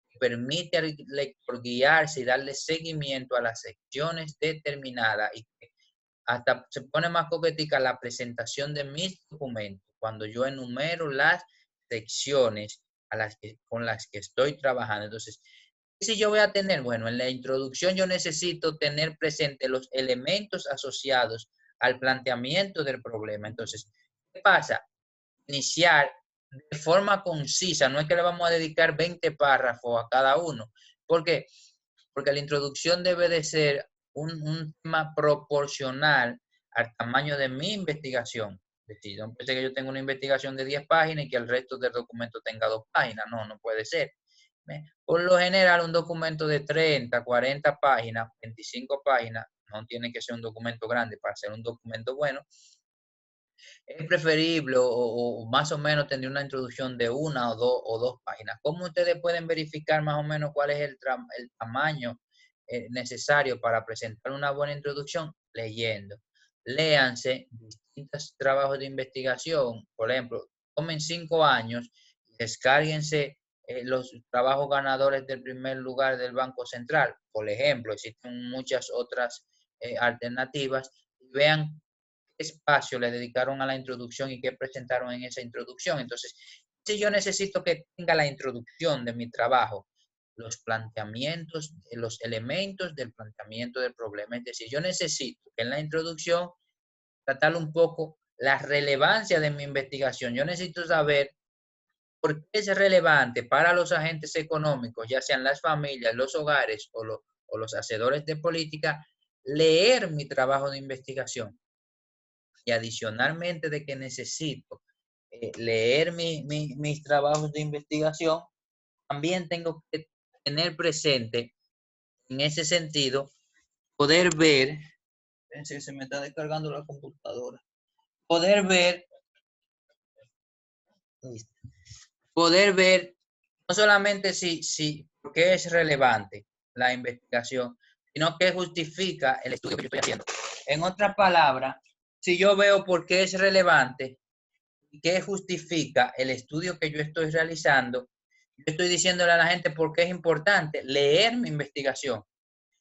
que permite al lector guiarse y darle seguimiento a las secciones determinadas y que hasta se pone más coquetica la presentación de mis documentos, cuando yo enumero las secciones con las que estoy trabajando. Entonces, si yo voy a tener, bueno, en la introducción yo necesito tener presente los elementos asociados al planteamiento del problema. Entonces, ¿qué pasa? Iniciar de forma concisa, no es que le vamos a dedicar 20 párrafos a cada uno. ¿Por qué? Porque la introducción debe de ser un tema proporcional al tamaño de mi investigación. Es decir, no puede ser que yo tenga una investigación de 10 páginas y que el resto del documento tenga 2 páginas. No, no puede ser. Por lo general, un documento de 30, 40 páginas, 25 páginas, no tiene que ser un documento grande para ser un documento bueno. Es preferible o más o menos tener una introducción de una o dos páginas. ¿Cómo ustedes pueden verificar más o menos cuál es el tamaño necesario para presentar una buena introducción? Leyendo. Léanse distintos trabajos de investigación. Por ejemplo, tomen 5 años, descárguense los trabajos ganadores del primer lugar del Banco Central. Por ejemplo, existen muchas otras alternativas. Vean qué espacio le dedicaron a la introducción y qué presentaron en esa introducción. Entonces, si yo necesito que tenga la introducción de mi trabajo, los planteamientos, los elementos del planteamiento del problema. Es decir, yo necesito que en la introducción tratar un poco la relevancia de mi investigación. Yo necesito saber por qué es relevante para los agentes económicos, ya sean las familias, los hogares o los hacedores de política, leer mi trabajo de investigación. Y adicionalmente de que necesito leer mis trabajos de investigación, también tengo que tener presente, en ese sentido, poder ver, se me está descargando la computadora, poder ver no solamente por qué es relevante la investigación, sino que justifica el estudio que yo estoy haciendo. En otras palabras, si yo veo por qué es relevante, qué justifica el estudio que yo estoy realizando, yo estoy diciéndole a la gente por qué es importante leer mi investigación.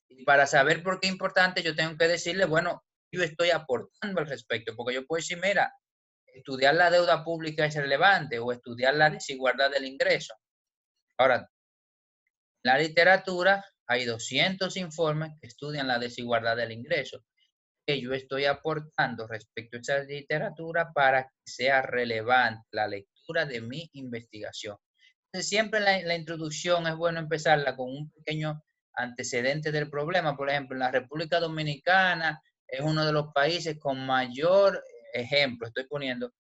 Y para saber por qué es importante, yo tengo que decirle, bueno, yo estoy aportando al respecto, porque yo puedo decir, mira, estudiar la deuda pública es relevante o estudiar la desigualdad del ingreso. Ahora, en la literatura hay 200 informes que estudian la desigualdad del ingreso, que yo estoy aportando respecto a esa literatura para que sea relevante la lectura de mi investigación. Entonces, siempre en la introducción es bueno empezarla con un pequeño antecedente del problema. Por ejemplo, en la República Dominicana es uno de los países con mayor, ejemplo, estoy poniendo,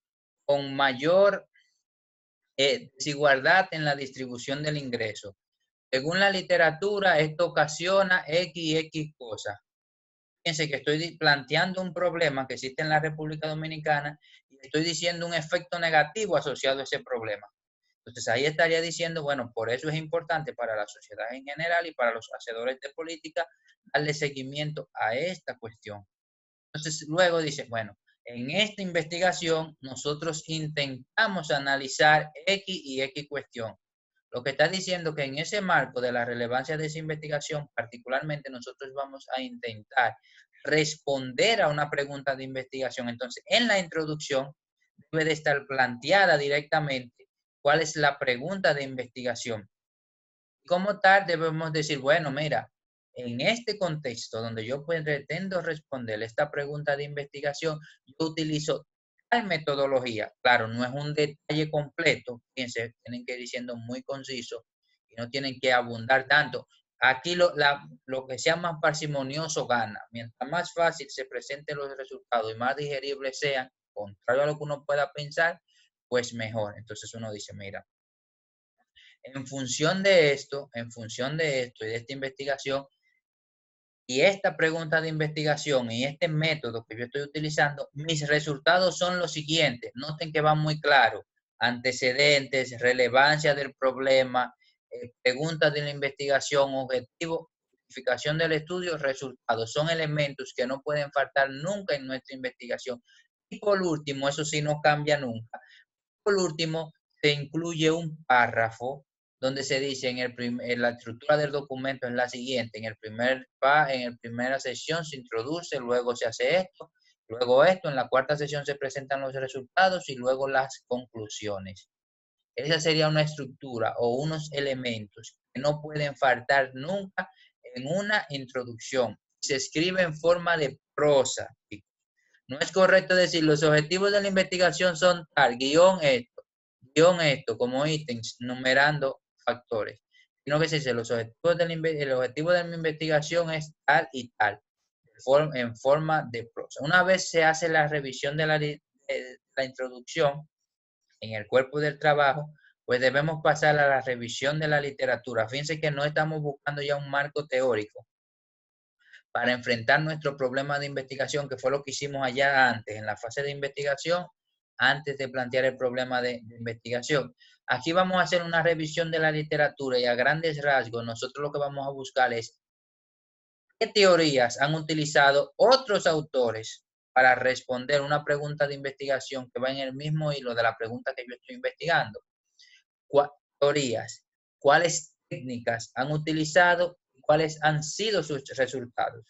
con mayor desigualdad en la distribución del ingreso. según la literatura, esto ocasiona X y X cosas. Fíjense que estoy planteando un problema que existe en la República Dominicana y estoy diciendo un efecto negativo asociado a ese problema. Entonces ahí estaría diciendo, bueno, por eso es importante para la sociedad en general y para los hacedores de política darle seguimiento a esta cuestión. Entonces luego dice, bueno, en esta investigación nosotros intentamos analizar X y X cuestión. Lo que está diciendo que en ese marco de la relevancia de esa investigación, particularmente nosotros vamos a intentar responder a una pregunta de investigación. Entonces, en la introducción debe de estar planteada directamente cuál es la pregunta de investigación. Y como tal, debemos decir, bueno, mira, en este contexto donde yo pretendo responder esta pregunta de investigación, yo utilizo tal metodología. Claro, no es un detalle completo, fíjense, tienen que ir siendo muy conciso y no tienen que abundar tanto. Aquí lo que sea más parsimonioso gana. Mientras más fácil se presenten los resultados y más digeribles sean, contrario a lo que uno pueda pensar, pues mejor. Entonces uno dice, mira, en función de esto y de esta investigación y esta pregunta de investigación y este método que yo estoy utilizando, mis resultados son los siguientes. Noten que va muy claro. Antecedentes, relevancia del problema, preguntas de la investigación, objetivo, justificación del estudio, resultados. Son elementos que no pueden faltar nunca en nuestra investigación. Y por último, eso sí no cambia nunca. Por último, se incluye un párrafo donde se dice en la estructura del documento es la siguiente. En la primera sesión se introduce, luego se hace esto, luego esto. En la cuarta sesión se presentan los resultados y luego las conclusiones. Esa sería una estructura o unos elementos que no pueden faltar nunca en una introducción. Se escribe en forma de prosa. No es correcto decir los objetivos de la investigación son tal, guión esto, como ítems, numerando factores. Sino que se dice los objetivos el objetivo de mi investigación es tal y tal, en forma de prosa. Una vez se hace la revisión de la introducción en el cuerpo del trabajo, pues debemos pasar a la revisión de la literatura. Fíjense que no estamos buscando ya un marco teórico para enfrentar nuestro problema de investigación, que fue lo que hicimos allá antes, en la fase de investigación, antes de plantear el problema de investigación. Aquí vamos a hacer una revisión de la literatura y a grandes rasgos nosotros lo que vamos a buscar es qué teorías han utilizado otros autores para responder una pregunta de investigación que va en el mismo hilo de la pregunta que yo estoy investigando. Teorías, cuáles técnicas han utilizado, cuáles han sido sus resultados.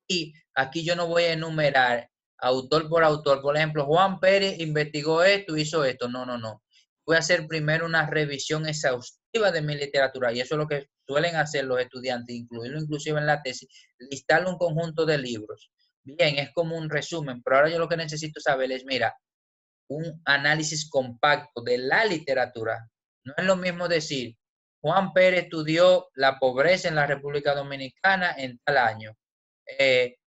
Y aquí yo no voy a enumerar autor por autor. Por ejemplo, Juan Pérez investigó esto, hizo esto. No, no, no. Voy a hacer primero una revisión exhaustiva de mi literatura y eso es lo que suelen hacer los estudiantes, incluirlo inclusive en la tesis, listar un conjunto de libros. Bien, es como un resumen, pero ahora yo lo que necesito saber es, mira, un análisis compacto de la literatura. No es lo mismo decir, Juan Pérez estudió la pobreza en la República Dominicana en tal año.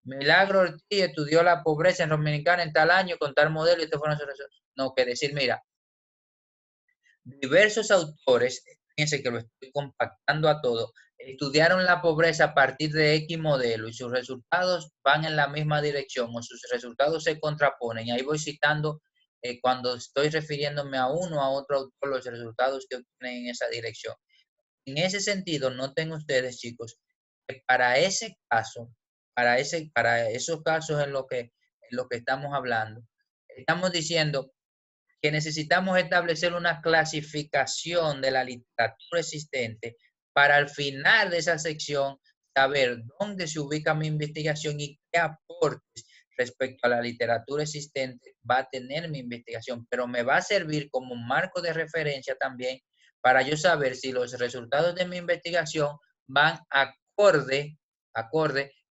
Milagro Ortiz estudió la pobreza en Dominicana en tal año con tal modelo y esto fueron sus resultados. No, que decir, mira, diversos autores, fíjense que lo estoy compactando a todo, estudiaron la pobreza a partir de X modelo y sus resultados van en la misma dirección o sus resultados se contraponen. Y ahí voy citando cuando estoy refiriéndome a uno o a otro autor los resultados que obtienen en esa dirección. En ese sentido, noten ustedes, chicos, que para ese caso, para esos casos en lo que estamos hablando, estamos diciendo que necesitamos establecer una clasificación de la literatura existente para al final de esa sección saber dónde se ubica mi investigación y qué aportes respecto a la literatura existente va a tener mi investigación, pero me va a servir como marco de referencia también para yo saber si los resultados de mi investigación van acorde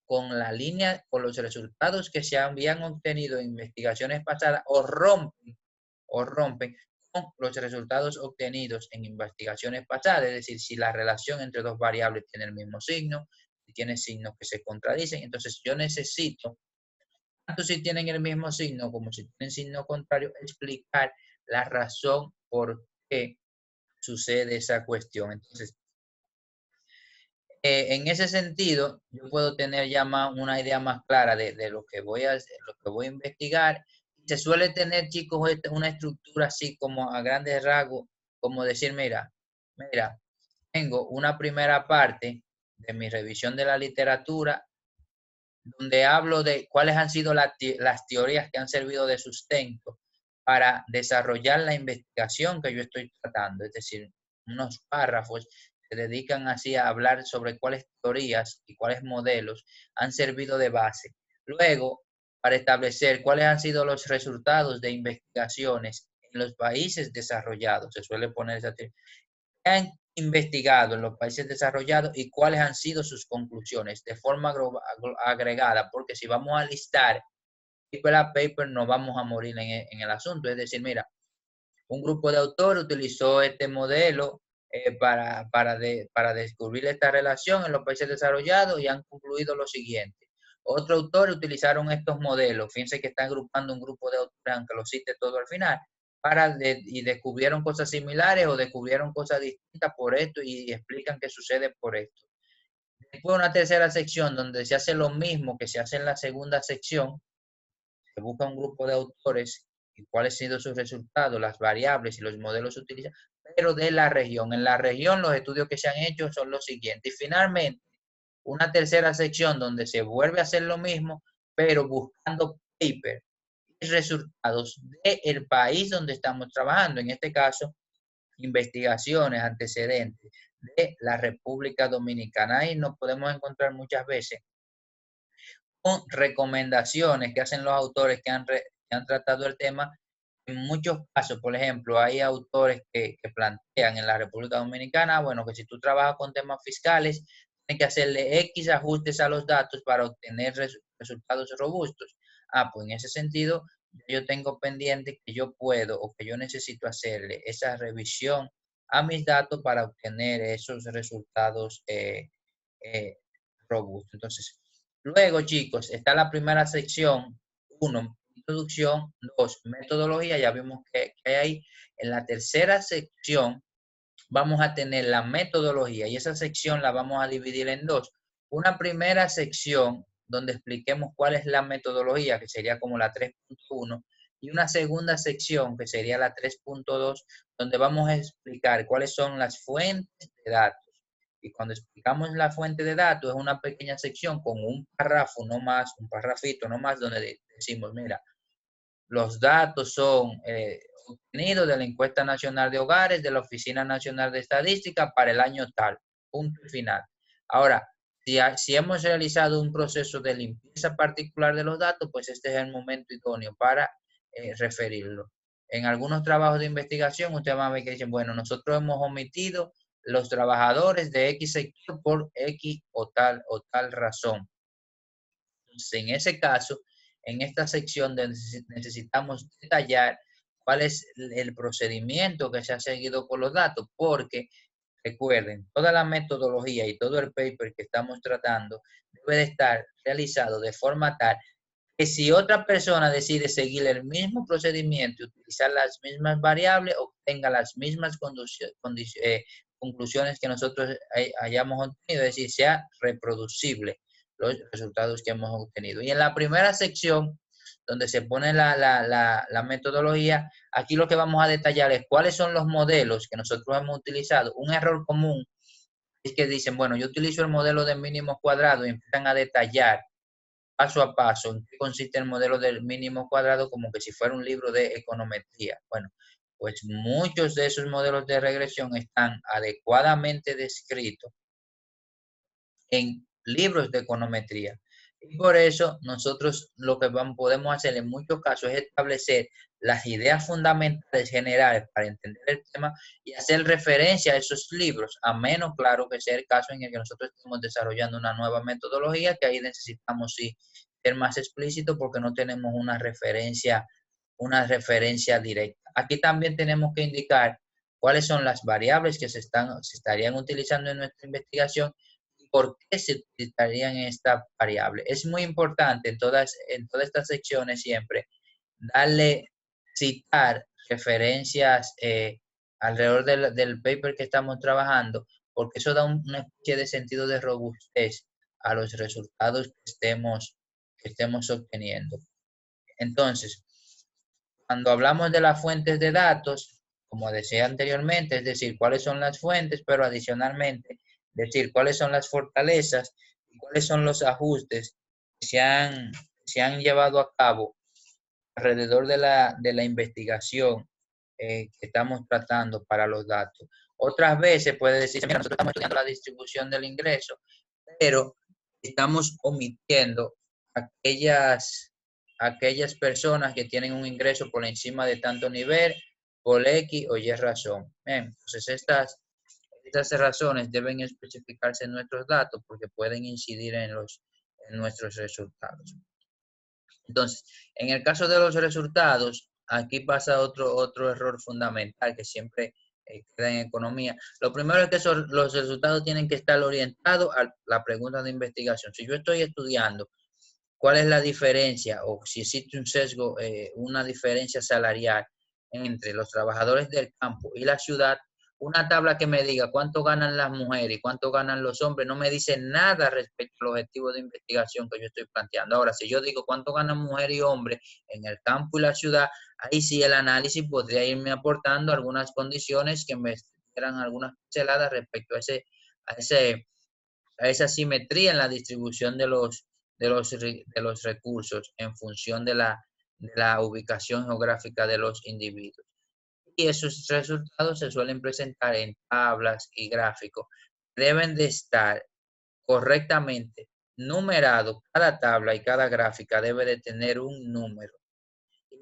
con la línea, con los resultados que se habían obtenido en investigaciones pasadas o rompen con los resultados obtenidos en investigaciones pasadas, es decir, si la relación entre dos variables tiene el mismo signo, si tiene signos que se contradicen, entonces yo necesito, tanto si tienen el mismo signo como si tienen signo contrario, explicar la razón por qué sucede esa cuestión. Entonces, en ese sentido, yo puedo tener ya una idea más clara de lo que voy a hacer, lo que voy a investigar. Se suele tener, chicos, una estructura así como a grandes rasgos, como decir, mira, tengo una primera parte de mi revisión de la literatura, donde hablo de cuáles han sido las teorías que han servido de sustento para desarrollar la investigación que yo estoy tratando, es decir, unos párrafos se dedican así a hablar sobre cuáles teorías y cuáles modelos han servido de base. Luego, para establecer cuáles han sido los resultados de investigaciones en los países desarrollados, se suele poner esa teoría, han investigado en los países desarrollados y cuáles han sido sus conclusiones de forma agregada, porque si vamos a listar paper a paper no vamos a morir en el asunto. Es decir, mira, un grupo de autores utilizó este modelo para descubrir esta relación en los países desarrollados y han concluido lo siguiente. Otros autores utilizaron estos modelos. Fíjense que están agrupando un grupo de autores, aunque lo cite todo al final, y descubrieron cosas similares o descubrieron cosas distintas por esto y explican qué sucede por esto. Después una tercera sección donde se hace lo mismo que se hace en la segunda sección. Se busca un grupo de autores y cuáles han sido sus resultados, las variables y los modelos utilizados, pero de la región. En la región los estudios que se han hecho son los siguientes. Y finalmente, una tercera sección donde se vuelve a hacer lo mismo, pero buscando paper y resultados del país donde estamos trabajando. En este caso, investigaciones, antecedentes de la República Dominicana. Ahí nos podemos encontrar muchas veces con recomendaciones que hacen los autores que han tratado el tema. En muchos casos, por ejemplo, hay autores que plantean en la República Dominicana, bueno, que si tú trabajas con temas fiscales, tienes que hacerle X ajustes a los datos para obtener resultados robustos. Pues en ese sentido, yo tengo pendiente que yo puedo o que yo necesito hacerle esa revisión a mis datos para obtener esos resultados robustos. Entonces, luego, chicos, está la primera sección, 1, introducción, 2, metodología, ya vimos que hay ahí. En la tercera sección vamos a tener la metodología y esa sección la vamos a dividir en dos. Una primera sección donde expliquemos cuál es la metodología, que sería como la 3.1, y una segunda sección que sería la 3.2, donde vamos a explicar cuáles son las fuentes de datos. Y cuando explicamos la fuente de datos, es una pequeña sección con un párrafo, no más, un parrafito, no más, donde decimos, mira, los datos son obtenidos de la Encuesta Nacional de Hogares, de la Oficina Nacional de Estadística para el año tal, punto final. Ahora, si hemos realizado un proceso de limpieza particular de los datos, pues este es el momento idóneo para referirlo. En algunos trabajos de investigación, usted va a ver que dicen, bueno, nosotros hemos omitido los trabajadores de X sector por X o tal razón. Entonces, en ese caso, en esta sección necesitamos detallar cuál es el procedimiento que se ha seguido con los datos, porque recuerden, toda la metodología y todo el paper que estamos tratando debe de estar realizado de forma tal que si otra persona decide seguir el mismo procedimiento y utilizar las mismas variables, obtenga las mismas conclusiones que nosotros hayamos obtenido, es decir, sea reproducible los resultados que hemos obtenido. Y en la primera sección, donde se pone la metodología, aquí lo que vamos a detallar es cuáles son los modelos que nosotros hemos utilizado. Un error común es que dicen, bueno, yo utilizo el modelo de mínimo cuadrado y empiezan a detallar paso a paso en qué consiste el modelo del mínimo cuadrado como que si fuera un libro de econometría. Bueno, pues muchos de esos modelos de regresión están adecuadamente descritos en libros de econometría. Y por eso nosotros lo que podemos hacer en muchos casos es establecer las ideas fundamentales generales para entender el tema y hacer referencia a esos libros, a menos claro que sea el caso en el que nosotros estamos desarrollando una nueva metodología, que ahí necesitamos sí ser más explícito porque no tenemos una referencia directa. Aquí también tenemos que indicar cuáles son las variables que se estarían utilizando en nuestra investigación. ¿Por qué se utilizarían esta variable? Es muy importante en todas estas secciones siempre citar referencias alrededor del paper que estamos trabajando porque eso da una especie de sentido de robustez a los resultados que estemos obteniendo. Entonces, cuando hablamos de las fuentes de datos, como decía anteriormente, es decir, cuáles son las fuentes, pero adicionalmente, decir cuáles son las fortalezas y cuáles son los ajustes que se han llevado a cabo alrededor de la investigación que estamos tratando para los datos. Otras veces puede decirse, mira, nosotros estamos estudiando la distribución del ingreso, pero estamos omitiendo aquellas personas que tienen un ingreso por encima de tanto nivel, por X o Y razón. Entonces, estas razones deben especificarse en nuestros datos porque pueden incidir en nuestros resultados. Entonces, en el caso de los resultados, aquí pasa otro error fundamental que siempre queda en economía. Lo primero es que los resultados tienen que estar orientados a la pregunta de investigación. Si yo estoy estudiando cuál es la diferencia o si existe un sesgo, una diferencia salarial entre los trabajadores del campo y la ciudad, una tabla que me diga cuánto ganan las mujeres y cuánto ganan los hombres no me dice nada respecto al objetivo de investigación que yo estoy planteando. Ahora, si yo digo cuánto ganan mujer y hombre en el campo y la ciudad, ahí sí el análisis podría irme aportando algunas condiciones que me dieran algunas pinceladas respecto a esa simetría en la distribución de los recursos en función de la ubicación geográfica de los individuos. Y esos resultados se suelen presentar en tablas y gráficos. Deben de estar correctamente numerados. Cada tabla y cada gráfica debe de tener un número.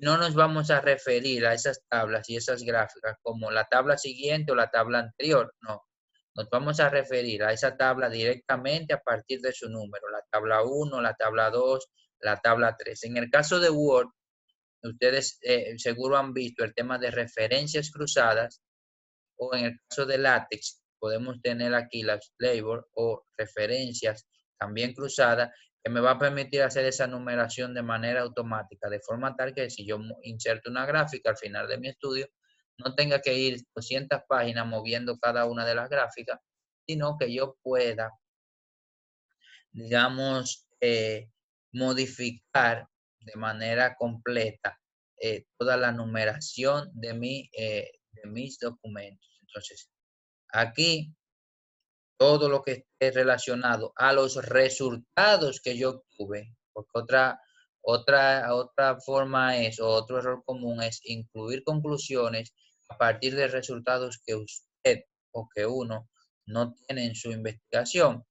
No nos vamos a referir a esas tablas y esas gráficas como la tabla siguiente o la tabla anterior. No, nos vamos a referir a esa tabla directamente a partir de su número. La tabla 1, la tabla 2, la tabla 3. En el caso de Word, ustedes seguro han visto el tema de referencias cruzadas, o en el caso de LaTeX podemos tener aquí las labels o referencias también cruzadas que me va a permitir hacer esa numeración de manera automática, de forma tal que si yo inserto una gráfica al final de mi estudio, no tenga que ir 200 páginas moviendo cada una de las gráficas, sino que yo pueda, digamos, modificar de manera completa toda la numeración de mis documentos. Entonces, aquí todo lo que esté relacionado a los resultados que yo obtuve, porque otra forma es, o otro error común es incluir conclusiones a partir de resultados que usted o que uno no tiene en su investigación.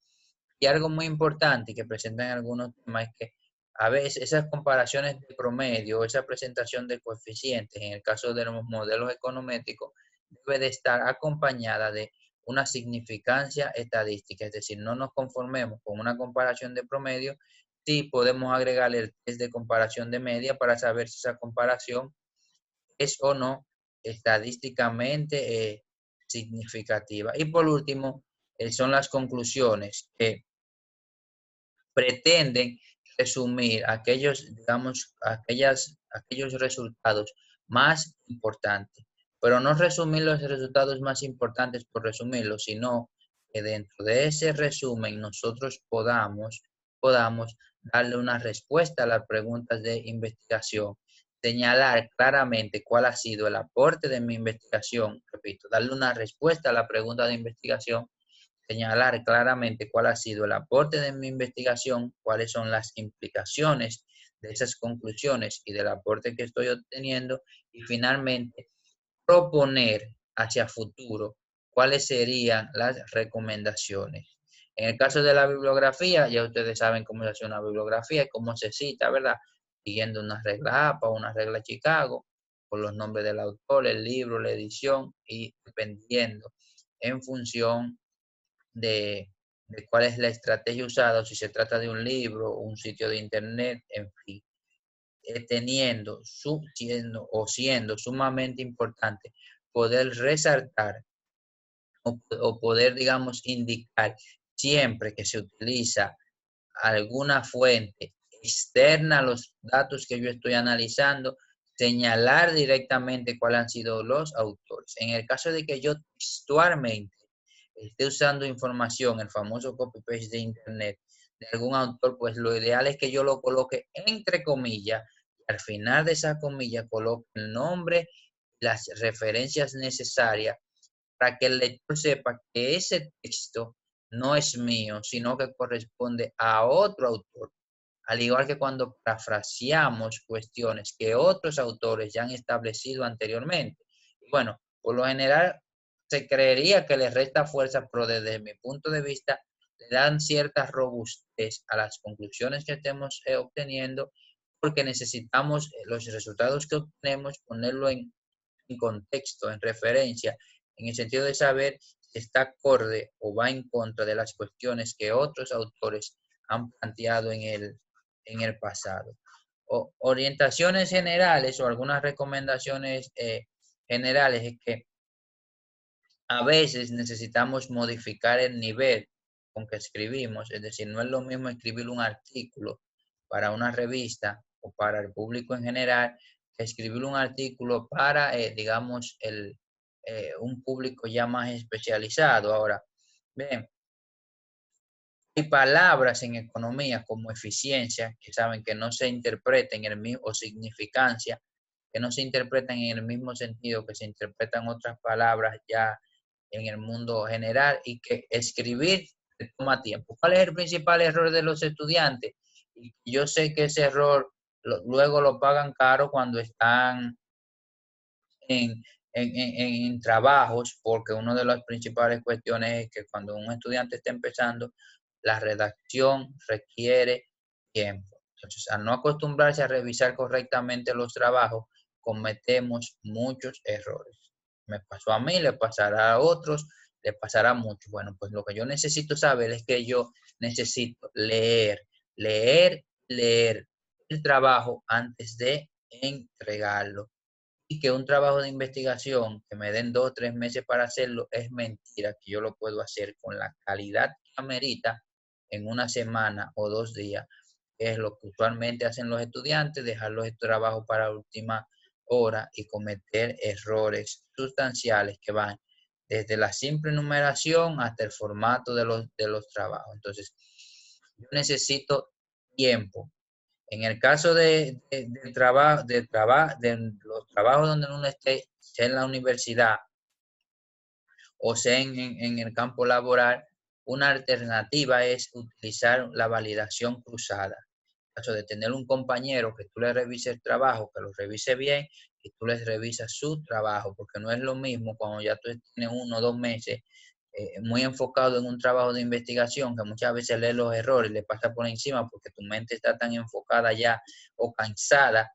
Y algo muy importante que presentan algunos temas es que a veces esas comparaciones de promedio, esa presentación de coeficientes, en el caso de los modelos econométricos, debe de estar acompañada de una significancia estadística, es decir, no nos conformemos con una comparación de promedio, sí podemos agregarle el test de comparación de media para saber si esa comparación es o no estadísticamente significativa. Y por último, son las conclusiones que pretenden resumir aquellos resultados más importantes, pero no resumir los resultados más importantes por resumirlos, sino que dentro de ese resumen nosotros podamos darle una respuesta a las preguntas de investigación, señalar claramente cuál ha sido el aporte de mi investigación, repito, darle una respuesta a la pregunta de investigación, señalar claramente cuál ha sido el aporte de mi investigación, cuáles son las implicaciones de esas conclusiones y del aporte que estoy obteniendo, y finalmente proponer hacia futuro cuáles serían las recomendaciones. En el caso de la bibliografía, ya ustedes saben cómo se hace una bibliografía y cómo se cita, ¿verdad? Siguiendo una regla APA o una regla Chicago, con los nombres del autor, el libro, la edición, y dependiendo en función de cuál es la estrategia usada, o si se trata de un libro, un sitio de internet, en fin, siendo sumamente importante poder resaltar o poder, digamos, indicar siempre que se utiliza alguna fuente externa a los datos que yo estoy analizando, señalar directamente cuáles han sido los autores. En el caso de que yo textualmente esté usando información, el famoso copy-paste de internet, de algún autor, pues lo ideal es que yo lo coloque entre comillas, y al final de esa comilla coloque el nombre, las referencias necesarias para que el lector sepa que ese texto no es mío, sino que corresponde a otro autor. Al igual que cuando parafraseamos cuestiones que otros autores ya han establecido anteriormente. Bueno, por lo general se creería que le resta fuerza, pero desde mi punto de vista le dan cierta robustez a las conclusiones que estemos obteniendo, porque necesitamos los resultados que obtenemos ponerlo en contexto, en referencia, en el sentido de saber si está acorde o va en contra de las cuestiones que otros autores han planteado en el pasado. Orientaciones generales o algunas recomendaciones generales es que a veces necesitamos modificar el nivel con que escribimos, es decir, no es lo mismo escribir un artículo para una revista o para el público en general que escribir un artículo para, digamos, un público ya más especializado. Ahora, bien, hay palabras en economía como eficiencia, que saben que no se interpretan en el mismo, o significancia, que no se interpretan en el mismo sentido que se interpretan otras palabras ya en el mundo general, y que escribir toma tiempo. ¿Cuál es el principal error de los estudiantes? Y yo sé que ese error luego lo pagan caro cuando están en, en trabajos, porque una de las principales cuestiones es que cuando un estudiante está empezando, la redacción requiere tiempo. Entonces, al no acostumbrarse a revisar correctamente los trabajos, cometemos muchos errores. Me pasó a mí, le pasará a otros, le pasará a muchos. Bueno, pues lo que yo necesito saber es que yo necesito leer el trabajo antes de entregarlo. Y que un trabajo de investigación que me den 2 o 3 meses para hacerlo es mentira, que yo lo puedo hacer con la calidad que amerita en una semana o 2 días, que es lo que usualmente hacen los estudiantes, dejar los trabajos para la última hora y cometer errores sustanciales que van desde la simple numeración hasta el formato de los trabajos. Entonces, yo necesito tiempo. En el caso de los trabajos donde uno esté, sea en la universidad o sea en el campo laboral, una alternativa es utilizar la validación cruzada. En caso de tener un compañero que tú le revises el trabajo, que lo revise bien, y tú les revisas su trabajo, porque no es lo mismo cuando ya tú tienes 1 o 2 meses muy enfocado en un trabajo de investigación, que muchas veces lees los errores, le pasa por encima porque tu mente está tan enfocada ya o cansada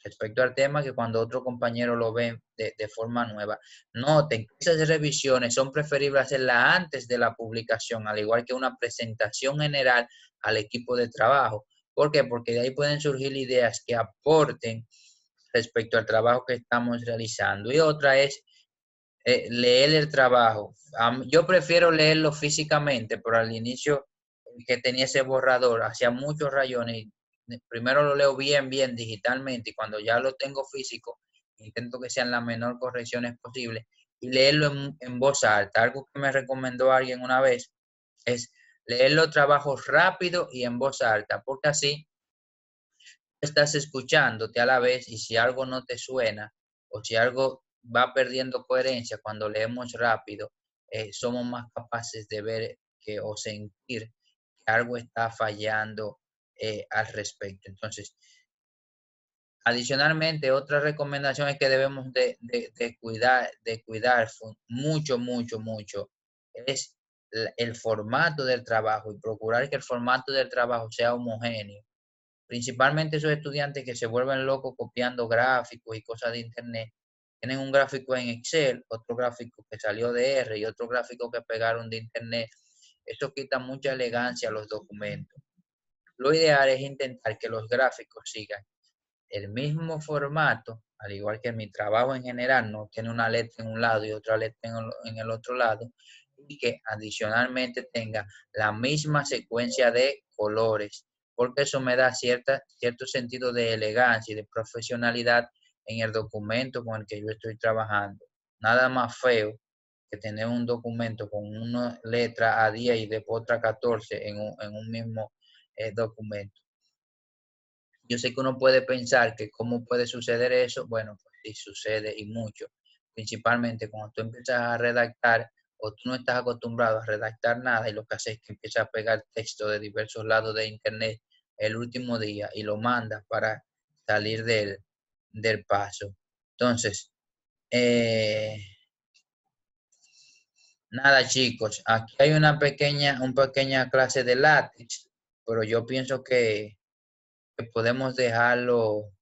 respecto al tema, que cuando otro compañero lo ve de forma nueva. Noten que esas revisiones son preferibles hacerlas antes de la publicación, al igual que una presentación general al equipo de trabajo. ¿Por qué? Porque de ahí pueden surgir ideas que aporten respecto al trabajo que estamos realizando. Y otra es leer el trabajo. Yo prefiero leerlo físicamente, pero al inicio que tenía ese borrador, hacía muchos rayones. Primero lo leo bien digitalmente, y cuando ya lo tengo físico, intento que sean las menores correcciones posibles y leerlo en voz alta. Algo que me recomendó alguien una vez es leer los trabajos rápido y en voz alta, porque así estás escuchándote a la vez, y si algo no te suena o si algo va perdiendo coherencia cuando leemos rápido, somos más capaces de ver o sentir que algo está fallando al respecto. Entonces, adicionalmente, otra recomendación es que debemos de cuidar mucho, es el formato del trabajo, y procurar que el formato del trabajo sea homogéneo. Principalmente esos estudiantes que se vuelven locos copiando gráficos y cosas de internet. Tienen un gráfico en Excel, otro gráfico que salió de R y otro gráfico que pegaron de internet. Eso quita mucha elegancia a los documentos. Lo ideal es intentar que los gráficos sigan el mismo formato, al igual que mi trabajo en general no tiene una letra en un lado y otra letra en el otro lado, y que adicionalmente tenga la misma secuencia de colores, porque eso me da cierto sentido de elegancia y de profesionalidad en el documento con el que yo estoy trabajando. Nada más feo que tener un documento con una letra a 10 y después otra 14 en un mismo documento. Yo sé que uno puede pensar que cómo puede suceder eso. Bueno, pues sí sucede y mucho. Principalmente cuando tú empiezas a redactar o tú no estás acostumbrado a redactar nada y lo que haces es que empiezas a pegar texto de diversos lados de internet el último día y lo mandas para salir del paso. Entonces, nada chicos, aquí hay una pequeña clase de látex, pero yo pienso que podemos dejarlo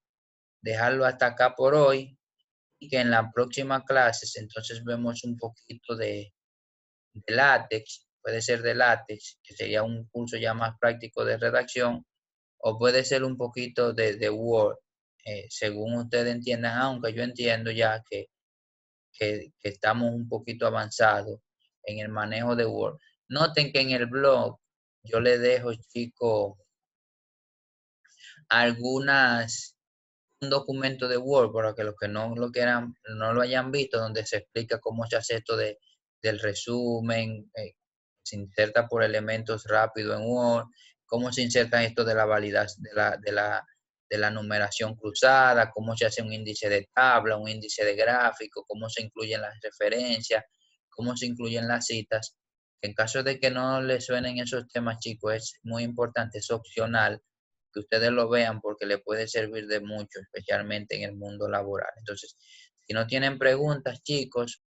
hasta acá por hoy y que en las próximas clases entonces vemos un poquito de látex, puede ser de látex, que sería un curso ya más práctico de redacción, o puede ser un poquito de Word, según ustedes entiendan, aunque yo entiendo ya que estamos un poquito avanzados en el manejo de Word. Noten que en el blog yo le dejo, chicos, un documento de Word para que los que no lo quieran, no lo hayan visto, donde se explica cómo se hace esto del resumen, se inserta por elementos rápido en Word, cómo se inserta esto de la validación, de la numeración cruzada, cómo se hace un índice de tabla, un índice de gráfico, cómo se incluyen las referencias, cómo se incluyen las citas. En caso de que no les suenen esos temas, chicos, es muy importante, es opcional que ustedes lo vean porque les puede servir de mucho, especialmente en el mundo laboral. Entonces, si no tienen preguntas, chicos,